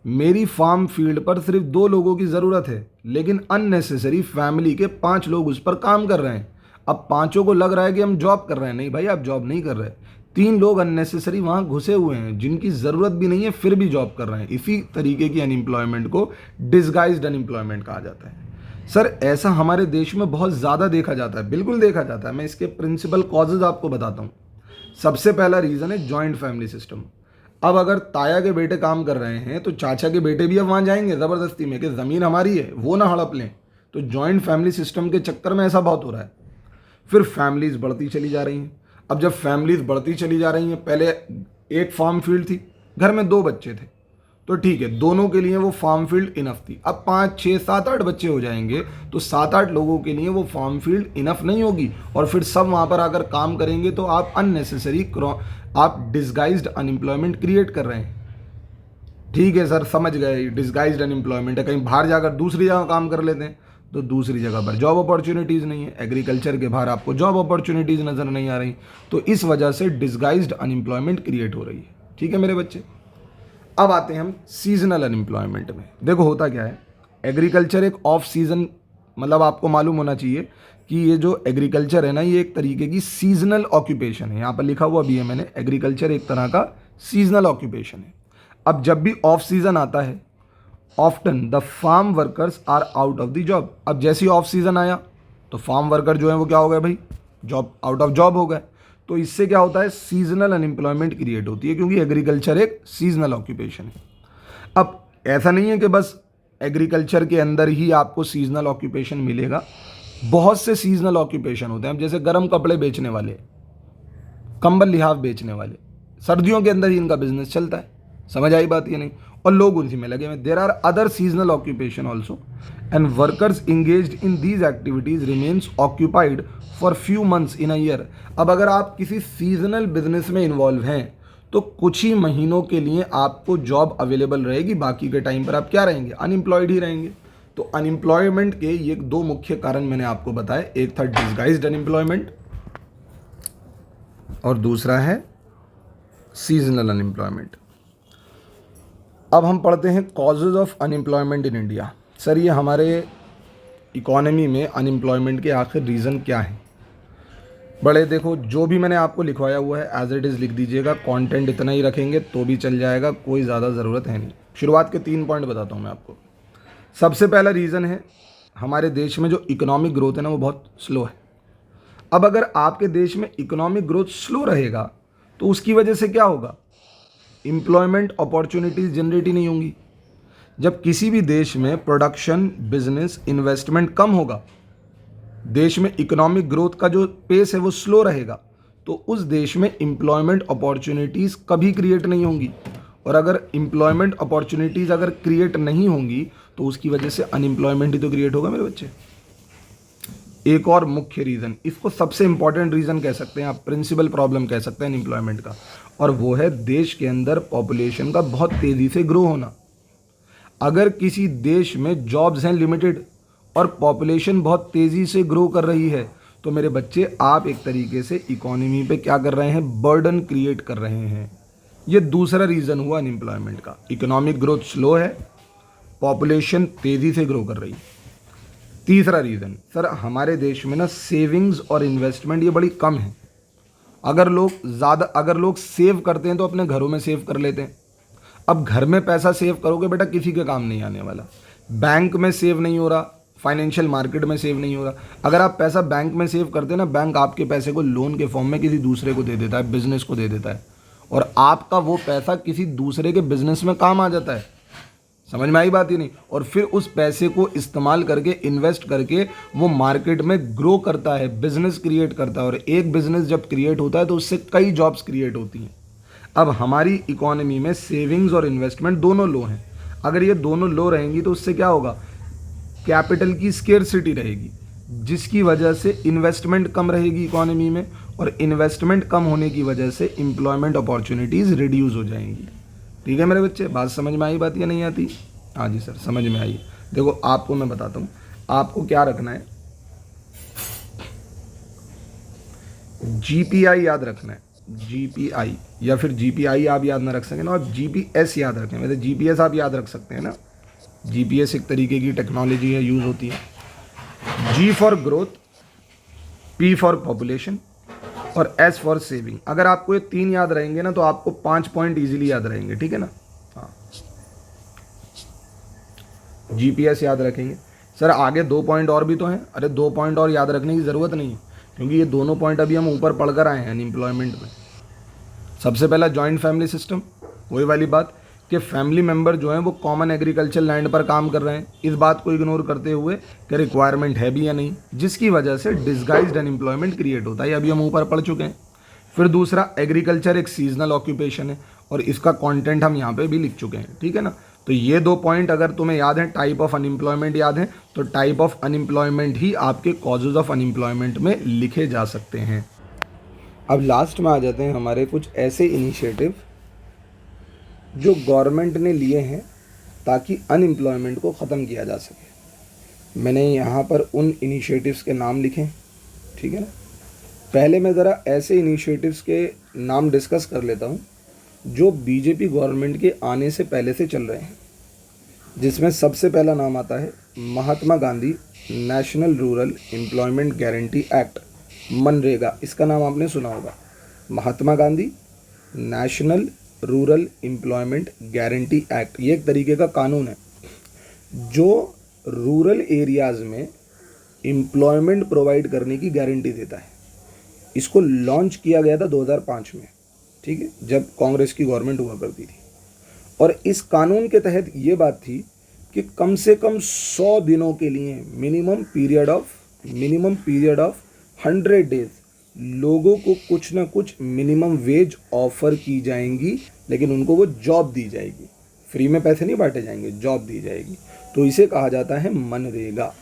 मेरी फार्म फील्ड पर सिर्फ 2 लोगों की ज़रूरत है, लेकिन अननेसेसरी फैमिली के 5 लोग उस पर काम कर रहे हैं। अब पांचों को लग रहा है कि हम जॉब कर रहे हैं। नहीं भाई, आप जॉब नहीं कर रहे। 3 लोग अननेसेसरी वहाँ घुसे हुए हैं जिनकी ज़रूरत भी नहीं है, फिर भी जॉब कर रहे हैं। इसी तरीके की अनएम्प्लॉयमेंट को डिसगाइज्ड अनएम्प्लॉयमेंट कहा जाता है। सर, ऐसा हमारे देश में बहुत ज़्यादा देखा जाता है। बिल्कुल देखा जाता है। मैं इसके प्रिंसिपल कॉजेज आपको बताता हूँ। सबसे पहला रीज़न है जॉइंट फैमिली सिस्टम। अब अगर ताया के बेटे काम कर रहे हैं तो चाचा के बेटे भी अब वहाँ जाएंगे ज़बरदस्ती में कि ज़मीन हमारी है, वो ना हड़प लें। तो जॉइंट फैमिली सिस्टम के चक्कर में ऐसा बहुत हो रहा है। फिर फैमिलीज बढ़ती चली जा रही हैं। अब जब फैमिलीज बढ़ती चली जा रही हैं, पहले एक फार्म फील्ड थी, घर में 2 बच्चे थे, तो ठीक है, दोनों के लिए वो फार्म फील्ड इनफ थी। अब 5, 6, 7, 8 बच्चे हो जाएंगे तो 7, 8 लोगों के लिए वो फार्म फील्ड इनफ नहीं होगी, और फिर सब वहाँ पर आकर काम करेंगे तो आप अननेसेसरी आप डिसगाइज्ड अनएम्प्लॉयमेंट क्रिएट कर रहे हैं। ठीक है सर, समझ गए, डिसगाइज्ड अनएम्प्लॉयमेंट है, कहीं बाहर जाकर दूसरी जगह काम कर लेते हैं तो दूसरी जगह पर जॉब अपॉर्चुनिटीज़ नहीं है। एग्रीकल्चर के बाहर आपको जॉब अपॉर्चुनिटीज़ नज़र नहीं आ रही, तो इस वजह से डिसगाइज्ड अनएम्प्लॉयमेंट क्रिएट हो रही है। ठीक है मेरे बच्चे, अब आते हैं हम सीजनल अनएम्प्लॉयमेंट में। देखो होता क्या है, एग्रीकल्चर एक ऑफ सीजन, मतलब आपको मालूम होना चाहिए कि ये जो एग्रीकल्चर है ना, ये एक तरीके की सीजनल ऑक्यूपेशन है। यहाँ पर लिखा हुआ भी है मैंने, एग्रीकल्चर एक तरह का सीजनल ऑक्यूपेशन है। अब जब भी ऑफ सीजन आता है, often the farm workers are out of the job. अब जैसे ही ऑफ सीजन आया तो फार्म वर्कर जो है वो क्या हो गए भाई, जॉब आउट ऑफ जॉब हो गए। तो इससे क्या होता है, सीजनल अनएम्प्लॉयमेंट क्रिएट होती है, क्योंकि एग्रीकल्चर एक सीजनल ऑक्यूपेशन है। अब ऐसा नहीं है कि बस एग्रीकल्चर के अंदर ही आपको सीजनल ऑक्यूपेशन मिलेगा, बहुत से सीजनल ऑक्यूपेशन होते हैं। अब जैसे गर्म कपड़े बेचने वाले, कंबल लिहाफ बेचने वाले, सर्दियों के अंदर ही इनका बिजनेस चलता है। समझ आई बात ये नहीं, और लोग उसी में लगे हुए। There are other seasonal occupation also and workers engaged in these activities remains occupied for few months in a year. अब अगर आप किसी सीजनल बिजनेस में इन्वॉल्व हैं तो कुछ ही महीनों के लिए आपको जॉब अवेलेबल रहेगी, बाकी के टाइम पर आप क्या रहेंगे, अनएम्प्लॉयड ही रहेंगे। तो अनएम्प्लॉयमेंट के ये 2 मुख्य कारण मैंने आपको बताए, एक था डिसगाइज्ड अनएम्प्लॉयमेंट और दूसरा है सीजनल अनएम्प्लॉयमेंट। अब हम पढ़ते हैं causes of unemployment in India. Sir, ये हमारे इकोनॉमी में अनएम्प्लॉयमेंट के आखिर रीज़न क्या हैं? बड़े देखो, जो भी मैंने आपको लिखवाया हुआ है एज इट इज़ लिख दीजिएगा, कंटेंट इतना ही रखेंगे तो भी चल जाएगा, कोई ज़्यादा ज़रूरत है नहीं। शुरुआत के 3 पॉइंट बताता हूँ मैं आपको। सबसे पहला रीज़न है, हमारे देश में जो इकोनॉमिक ग्रोथ है ना, वो बहुत स्लो है। अब अगर आपके देश में इकोनॉमिक ग्रोथ स्लो रहेगा तो उसकी वजह से क्या होगा, एम्प्लॉयमेंट अपॉर्चुनिटीज़ जनरेट ही नहीं होंगी। जब किसी भी देश में प्रोडक्शन, बिजनेस, इन्वेस्टमेंट कम होगा, देश में इकोनॉमिक ग्रोथ का जो पेस है वो स्लो रहेगा, तो उस देश में एम्प्लॉयमेंट अपॉर्चुनिटीज़ कभी क्रिएट नहीं होंगी। और अगर एम्प्लॉयमेंट अपॉर्चुनिटीज़ अगर क्रिएट नहीं होंगी तो उसकी वजह से अनएम्प्लॉयमेंट ही तो क्रिएट होगा मेरे बच्चे। एक और मुख्य रीज़न, इसको सबसे इंपॉर्टेंट रीज़न कह सकते हैं आप, प्रिंसिपल प्रॉब्लम कह सकते हैं अनएम्प्लॉयमेंट का, और वो है देश के अंदर पॉपुलेशन का बहुत तेज़ी से ग्रो होना। अगर किसी देश में जॉब्स हैं लिमिटेड और पॉपुलेशन बहुत तेज़ी से ग्रो कर रही है, तो मेरे बच्चे आप एक तरीके से इकोनॉमी पे क्या कर रहे हैं, बर्डन क्रिएट कर रहे हैं। ये दूसरा रीज़न हुआ अनएम्प्लॉयमेंट का। इकोनॉमिक ग्रोथ स्लो है, पॉपुलेशन तेज़ी से ग्रो कर रही है। तीसरा रीज़न, सर हमारे देश में ना सेविंग्स और इन्वेस्टमेंट ये बड़ी कम है। अगर लोग सेव करते हैं तो अपने घरों में सेव कर लेते हैं। अब घर में पैसा सेव करोगे बेटा, किसी के काम नहीं आने वाला। बैंक में सेव नहीं हो रहा, फाइनेंशियल मार्केट में सेव नहीं हो रहा। अगर आप पैसा बैंक में सेव करते हैं ना, बैंक आपके पैसे को लोन के फॉर्म में किसी दूसरे को दे देता है, बिजनेस को दे देता है, और आपका वो पैसा किसी दूसरे के बिजनेस में काम आ जाता है। समझ में आई बात ही नहीं। और फिर उस पैसे को इस्तेमाल करके, इन्वेस्ट करके वो मार्केट में ग्रो करता है, बिजनेस क्रिएट करता है, और एक बिजनेस जब क्रिएट होता है तो उससे कई जॉब्स क्रिएट होती हैं। अब हमारी इकोनॉमी में सेविंग्स और इन्वेस्टमेंट दोनों लो हैं। अगर ये दोनों लो रहेंगी तो उससे क्या होगा, कैपिटल की स्केर्सिटी रहेगी, जिसकी वजह से इन्वेस्टमेंट कम रहेगी इकोनॉमी में, और इन्वेस्टमेंट कम होने की वजह से एम्प्लॉयमेंट अपॉर्चुनिटीज़ रिड्यूस हो जाएंगी। ठीक है मेरे बच्चे, बात समझ में आई बात या नहीं आती? हाँ जी सर, समझ में आई। देखो आपको मैं बताता हूँ, आपको क्या रखना है, जीपीआई याद रखना है। GPI या फिर GPI आप याद ना रख सकें ना, आप GPS याद रखें। वैसे GPS आप याद रख सकते हैं ना, GPS एक तरीके की टेक्नोलॉजी है, यूज़ होती है। G for growth, P for population और S फॉर सेविंग। अगर आपको ये 3 याद रहेंगे ना तो आपको 5 पॉइंट इजीली याद रहेंगे, ठीक है ना। हाँ, GPS याद रखेंगे। सर आगे 2 पॉइंट और भी तो हैं। अरे 2 पॉइंट और याद रखने की ज़रूरत नहीं है, क्योंकि ये दोनों पॉइंट अभी हम ऊपर पढ़ कर आए हैं अनएम्प्लॉयमेंट में। सबसे पहला जॉइंट फैमिली सिस्टम, वही वाली बात कि फैमिली मेंबर जो हैं वो कॉमन एग्रीकल्चर लैंड पर काम कर रहे हैं, इस बात को इग्नोर करते हुए कि रिक्वायरमेंट है भी या नहीं, जिसकी वजह से डिस्गाइज्ड अनएम्प्लॉयमेंट क्रिएट होता है। अभी हम ऊपर पढ़ चुके हैं। फिर दूसरा, एग्रीकल्चर एक सीजनल ऑक्यूपेशन है और इसका कंटेंट हम यहाँ पे भी लिख चुके हैं, ठीक है ना। तो ये 2 पॉइंट अगर तुम्हें याद हैं, टाइप ऑफ अनएम्प्लॉयमेंट याद है, तो टाइप ऑफ अनएम्प्लॉयमेंट ही आपके कॉजेज ऑफ अनएम्प्लॉयमेंट में लिखे जा सकते हैं। अब लास्ट में आ जाते हैं हमारे कुछ ऐसे इनिशिएटिव जो गवर्नमेंट ने लिए हैं ताकि अनएम्प्लॉयमेंट को ख़त्म किया जा सके। मैंने यहाँ पर उन इनिशिएटिव्स के नाम लिखे, ठीक है ना। पहले मैं ज़रा ऐसे इनिशिएटिव्स के नाम डिस्कस कर लेता हूँ जो बीजेपी गवर्नमेंट के आने से पहले से चल रहे हैं, जिसमें सबसे पहला नाम आता है Mahatma Gandhi national rural employment guarantee act, MNREGA. इसका नाम आपने सुना होगा। Mahatma Gandhi national rural employment guarantee act, ये एक तरीके का कानून है जो रूरल एरियाज़ में एम्प्लॉयमेंट प्रोवाइड करने की गारंटी देता है। इसको लॉन्च किया गया था 2005 में, ठीक है, जब कांग्रेस की गवर्नमेंट हुआ करती थी। और इस कानून के तहत ये बात थी कि कम से कम 100 दिनों के लिए मिनिमम पीरियड ऑफ 100 डेज लोगों को कुछ ना कुछ मिनिमम वेज ऑफर की जाएंगी, लेकिन उनको वो जॉब दी जाएगी, फ्री में पैसे नहीं बांटे जाएंगे, जॉब दी जाएगी। तो इसे कहा जाता है मनरेगा,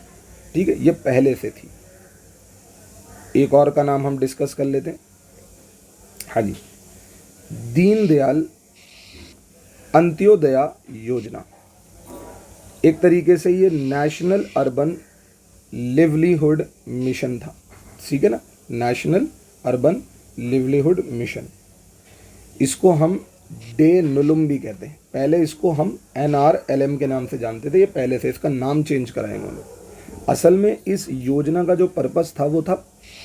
ठीक है। ये पहले से थी। एक और का नाम हम डिस्कस कर लेते हैं। हाँ जी, दीनदयाल अंत्योदया योजना। एक तरीके से ये नेशनल अर्बन लिवलीहुड मिशन था, ठीक है ना, नेशनल अर्बन लिवलीहुड मिशन। इसको हम डे नुलुम भी कहते हैं। पहले इसको हम NRLM के नाम से जानते थे, ये पहले से इसका नाम चेंज कराया इन्होंने। असल में इस योजना का जो पर्पस था वो था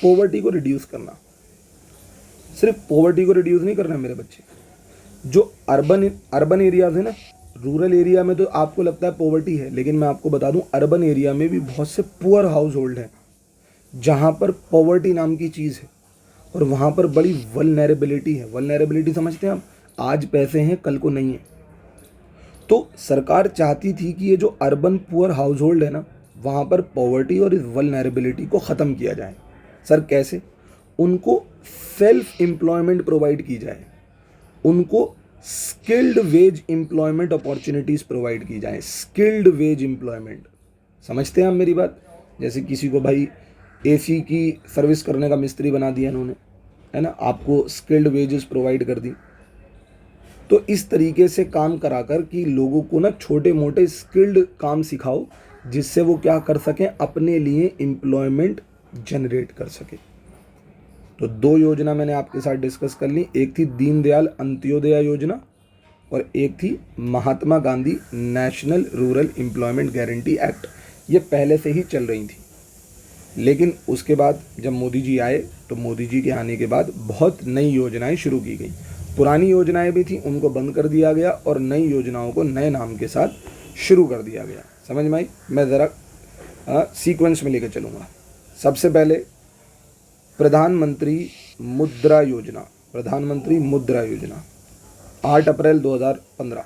पॉवर्टी को रिड्यूस करना। सिर्फ पॉवर्टी को रिड्यूस नहीं करना मेरे बच्चे, जो अर्बन एरियाज है ना, रूरल एरिया में तो आपको लगता है पॉवर्टी है, लेकिन मैं आपको बता दूं अर्बन एरिया में भी बहुत से पुअर हाउस होल्ड हैं जहाँ पर पॉवर्टी नाम की चीज़ है और वहाँ पर बड़ी वल्नरेबिलिटी है। वल्नरेबिलिटी समझते हैं आप? आज पैसे हैं कल को नहीं है। तो सरकार चाहती थी कि ये जो अर्बन पुअर हाउस होल्ड है ना, वहाँ पर पॉवर्टी और इस वल्नरेबिलिटी को ख़त्म किया जाए। सर कैसे? उनको सेल्फ एम्प्लॉयमेंट प्रोवाइड की जाए, उनको skilled veg employment opportunities provide की जाए। स्किल्ड वेज एम्प्लॉयमेंट, समझते हैं आप मेरी बात? जैसे किसी को भाई AC की सर्विस करने का मिस्त्री बना दिया इन्होंने, है ना, आपको स्किल्ड वेजेस प्रोवाइड कर दी। तो इस तरीके से काम कराकर कि लोगों को ना छोटे मोटे स्किल्ड काम सिखाओ, जिससे वो क्या कर सकें, अपने लिए एम्प्लॉयमेंट जनरेट कर सके। तो 2 योजना मैंने आपके साथ डिस्कस कर ली। एक थी दीनदयाल अंत्योदया योजना और एक थी Mahatma Gandhi national rural employment guarantee act. ये पहले से ही चल रही थी, लेकिन उसके बाद जब मोदी जी आए तो मोदी जी के आने के बाद बहुत नई योजनाएं शुरू की गई। पुरानी योजनाएं भी थी, उनको बंद कर दिया गया और नई योजनाओं को नए नाम के साथ शुरू कर दिया गया। समझ में आई? मैं ज़रा सीक्वेंस में लेकर चलूँगा। सबसे पहले प्रधानमंत्री मुद्रा योजना। प्रधानमंत्री मुद्रा योजना 8 अप्रैल 2015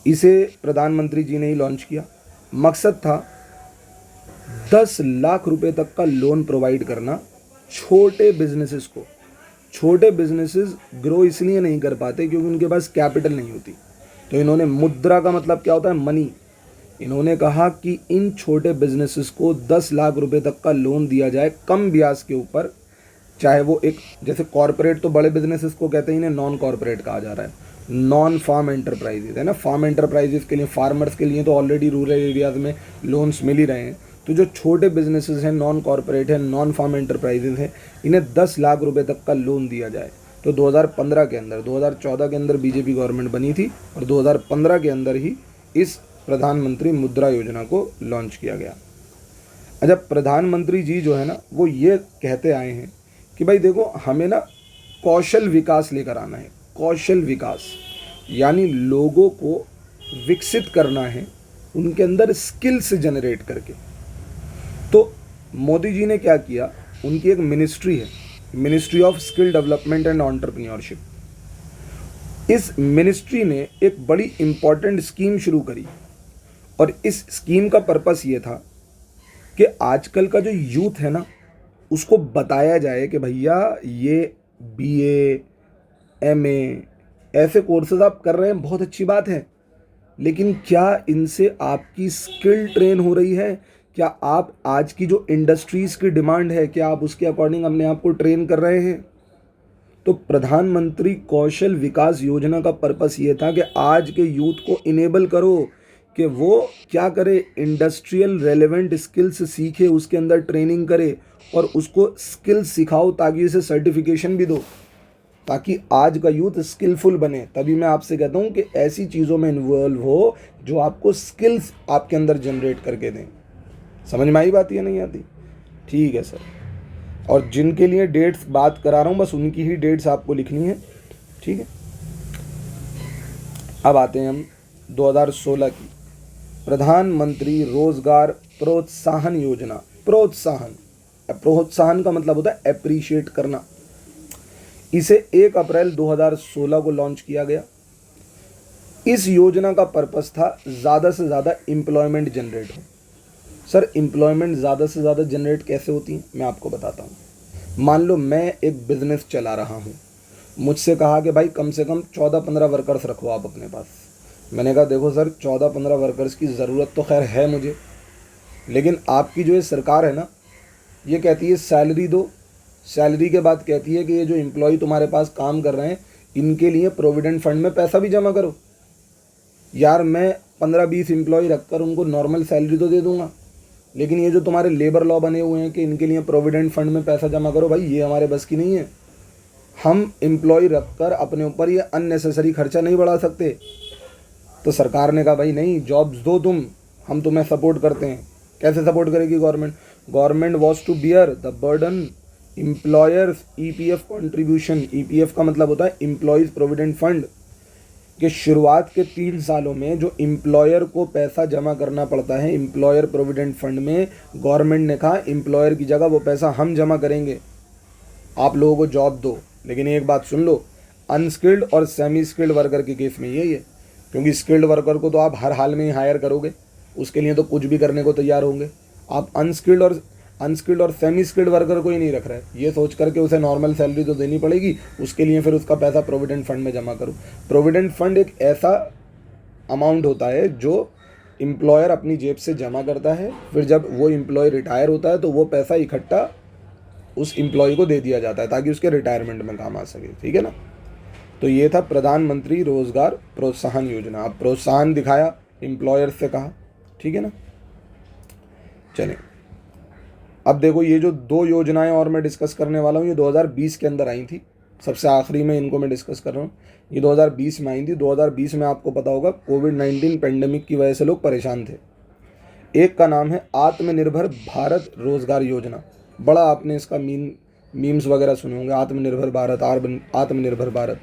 इसे प्रधानमंत्री जी ने ही लॉन्च किया। मकसद था 10 लाख रुपए तक का लोन प्रोवाइड करना छोटे बिजनेसेस को। छोटे बिजनेसेस ग्रो इसलिए नहीं कर पाते क्योंकि उनके पास कैपिटल नहीं होती। तो इन्होंने, मुद्रा का मतलब क्या होता है? मनी। इन्होंने कहा कि इन छोटे बिजनेसेस को 10 लाख रुपए तक का लोन दिया जाए कम ब्याज के ऊपर। चाहे वो एक, जैसे कॉरपोरेट तो बड़े बिजनेसेस को कहते हैं, इन्हें नॉन कॉरपोरेट कहा जा रहा है, नॉन फार्म एंटरप्राइजेज, है ना। फार्म एंटरप्राइजेज के लिए, फार्मर्स के लिए तो ऑलरेडी रूरल एरियाज में लोन्स मिल ही रहे हैं। तो जो छोटे बिजनेसेस हैं, नॉन कॉरपोरेट हैं, नॉन फार्म एंटरप्राइजेज हैं, इन्हें 10 लाख रुपए तक का लोन दिया जाए। तो 2015 के अंदर, 2014 के अंदर बीजेपी गवर्नमेंट बनी थी और 2015 के अंदर ही इस प्रधानमंत्री मुद्रा योजना को लॉन्च किया गया। अच्छा, प्रधानमंत्री जी जो है ना, वो ये कहते आए हैं कि भाई देखो, हमें ना कौशल विकास लेकर आना है। कौशल विकास यानी लोगों को विकसित करना है, उनके अंदर स्किल्स जनरेट करके। तो मोदी जी ने क्या किया, उनकी एक मिनिस्ट्री है, ministry of skill development and entrepreneurship. इस मिनिस्ट्री ने एक बड़ी इंपॉर्टेंट स्कीम शुरू करी और इस स्कीम का पर्पस ये था कि आजकल का जो यूथ है ना, उसको बताया जाए कि भैया ये बीए, एमए ऐसे कोर्सेज आप कर रहे हैं, बहुत अच्छी बात है, लेकिन क्या इनसे आपकी स्किल ट्रेन हो रही है? क्या आप आज की जो इंडस्ट्रीज़ की डिमांड है, क्या आप उसके अकॉर्डिंग अपने आप को ट्रेन कर रहे हैं? तो प्रधानमंत्री कौशल विकास योजना का पर्पस ये था कि आज के यूथ को इनेबल करो कि वो क्या करे, इंडस्ट्रियल रेलेवेंट स्किल्स सीखे, उसके अंदर ट्रेनिंग करे और उसको स्किल्स सिखाओ ताकि उसे सर्टिफिकेशन भी दो, ताकि आज का यूथ स्किलफुल बने। तभी मैं आपसे कहता हूँ कि ऐसी चीज़ों में इन्वॉल्व हो जो आपको स्किल्स आपके अंदर जनरेट करके दें। समझ में आई बात या नहीं आती? ठीक है सर। और जिनके लिए डेट्स बात करा रहा हूँ, बस उनकी ही डेट्स आपको लिखनी है, ठीक है। अब आते हैं हम 2016 की प्रधानमंत्री रोजगार प्रोत्साहन योजना। प्रोत्साहन का मतलब होता है अप्रिशिएट करना। इसे 1 अप्रैल 2016 को लॉन्च किया गया। इस योजना का पर्पस था ज़्यादा से ज़्यादा एम्प्लॉयमेंट जनरेट हो। सर, एम्प्लॉयमेंट ज़्यादा से ज़्यादा जनरेट कैसे होती है, मैं आपको बताता हूँ। मान लो मैं एक बिज़नेस चला रहा हूँ, मुझसे कहा कि भाई कम से कम 14-15 वर्कर्स रखो आप अपने पास। मैंने कहा देखो सर, 14-15 वर्कर्स की ज़रूरत तो खैर है मुझे, लेकिन आपकी जो ये सरकार है ना, ये कहती है सैलरी दो, सैलरी के बाद कहती है कि ये जो एम्प्लॉय तुम्हारे पास काम कर रहे हैं, इनके लिए प्रोविडेंट फंड में पैसा भी जमा करो। यार, मैं 15-20 एम्प्लॉय रखकर उनको नॉर्मल सैलरी तो दे दूंगा, लेकिन ये जो तुम्हारे लेबर लॉ बने हुए हैं कि इनके लिए प्रोविडेंट फंड में पैसा जमा करो, भाई ये हमारे बस की नहीं है। हम एम्प्लॉय रखकर अपने ऊपर ये अननेसेसरी खर्चा नहीं बढ़ा सकते। तो सरकार ने कहा भाई नहीं, जॉब्स दो तुम, हम तुम्हें सपोर्ट करते हैं। कैसे सपोर्ट करेगी government? Government was to bear the burden employers EPF contribution. EPF का मतलब होता है एम्प्लॉयज़ प्रोविडेंट फंड। कि शुरुआत के 3 सालों में जो एम्प्लॉयर को पैसा जमा करना पड़ता है एम्प्लॉयर प्रोविडेंट फंड में, गवर्नमेंट ने कहा एम्प्लॉयर की जगह वो पैसा हम जमा करेंगे, आप लोगों को जॉब दो। लेकिन एक बात सुन लो, अनस्किल्ड और सेमी स्किल्ड वर्कर के केस में यही है, क्योंकि स्किल्ड वर्कर को तो आप हर हाल में ही हायर करोगे, उसके लिए तो कुछ भी करने को तैयार होंगे। आप अनस्किल्ड और सेमी स्किल्ड वर्कर को ही नहीं रख रहे, ये सोच करके उसे नॉर्मल सैलरी तो देनी पड़ेगी, उसके लिए फिर उसका पैसा प्रोविडेंट फंड में जमा करो। प्रोविडेंट फंड एक ऐसा अमाउंट होता है जो एम्प्लॉयर अपनी जेब से जमा करता है, फिर जब वो एम्प्लॉय रिटायर होता है तो वो पैसा इकट्ठा उस एम्प्लॉय को दे दिया जाता है ताकि उसके रिटायरमेंट में काम आ सके, ठीक है ना। तो ये था प्रधानमंत्री रोजगार प्रोत्साहन योजना। अब प्रोत्साहन दिखाया, एम्प्लॉयर से कहा, ठीक है ना। चलें, अब देखो ये जो 2 योजनाएं और मैं डिस्कस करने वाला हूँ, ये 2020 के अंदर आई थी। सबसे आखिरी में इनको मैं डिस्कस कर रहा हूँ। ये 2020 में आई थी। 2020 में आपको पता होगा कोविड-19 पेंडेमिक की वजह से लोग परेशान थे। एक का नाम है आत्मनिर्भर भारत रोजगार योजना। बड़ा आपने इसका मीम्स वगैरह सुने होंगे, आत्मनिर्भर भारत, आत्मनिर्भर भारत।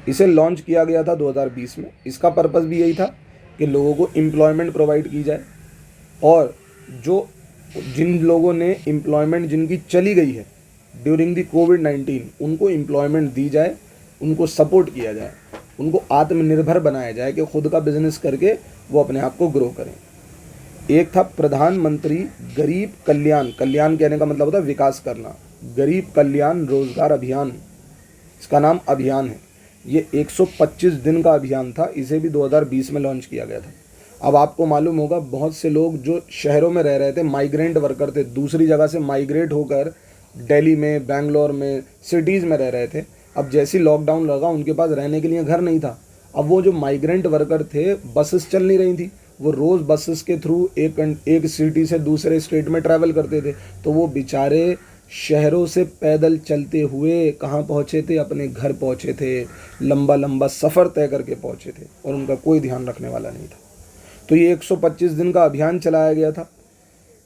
इसे लॉन्च किया गया था 2020 में। इसका पर्पस भी यही था कि लोगों को एम्प्लॉयमेंट प्रोवाइड की जाए और जिन लोगों ने एम्प्लॉयमेंट जिनकी चली गई है ड्यूरिंग दी कोविड-19, उनको एम्प्लॉयमेंट दी जाए, उनको सपोर्ट किया जाए, उनको आत्मनिर्भर बनाया जाए कि खुद का बिजनेस करके वो अपने आप को ग्रो करें। एक था प्रधानमंत्री गरीब कल्याण, कल्याण कहने का मतलब होता है विकास करना, गरीब कल्याण रोजगार अभियान, इसका नाम अभियान है। ये 125 दिन का अभियान था। इसे भी 2020 में लॉन्च किया गया था। अब आपको मालूम होगा बहुत से लोग जो शहरों में रह रहे थे, माइग्रेंट वर्कर थे, दूसरी जगह से माइग्रेट होकर दिल्ली में, बेंगलोर में, सिटीज़ में रह रहे थे। अब जैसी लॉकडाउन लगा उनके पास रहने के लिए घर नहीं था। अब वो जो माइग्रेंट वर्कर थे, बसेस चल नहीं रही थी, वो रोज़ बसेस के थ्रू एक सिटी से दूसरे स्टेट में ट्रैवल करते थे, तो वो बेचारे शहरों से पैदल चलते हुए कहाँ पहुँचे थे, अपने घर पहुँचे थे, लंबा लंबा सफ़र तय करके पहुँचे थे और उनका कोई ध्यान रखने वाला नहीं था। तो ये 125 दिन का अभियान चलाया गया था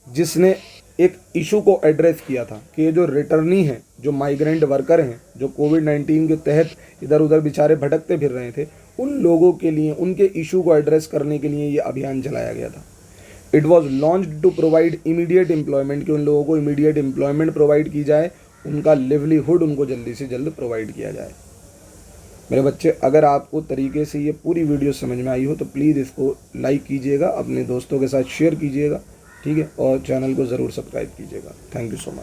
जिसने एक इशू को एड्रेस किया था कि ये जो रिटर्नी हैं, जो माइग्रेंट वर्कर हैं, जो कोविड-19 के तहत इधर उधर बेचारे भटकते फिर रहे थे, उन लोगों के लिए, उनके इशू को एड्रेस करने के लिए ये अभियान चलाया गया था। It was launched to provide immediate employment, कि उन लोगों को इमीडिएट एम्प्लॉयमेंट प्रोवाइड की जाए, उनका लिवलीहुड उनको जल्दी से जल्द प्रोवाइड किया जाए। मेरे बच्चे, अगर आपको तरीके से ये पूरी वीडियो समझ में आई हो तो प्लीज़ इसको लाइक कीजिएगा, अपने दोस्तों के साथ शेयर कीजिएगा, ठीक है, और चैनल को ज़रूर सब्सक्राइब कीजिएगा। Thank you so much.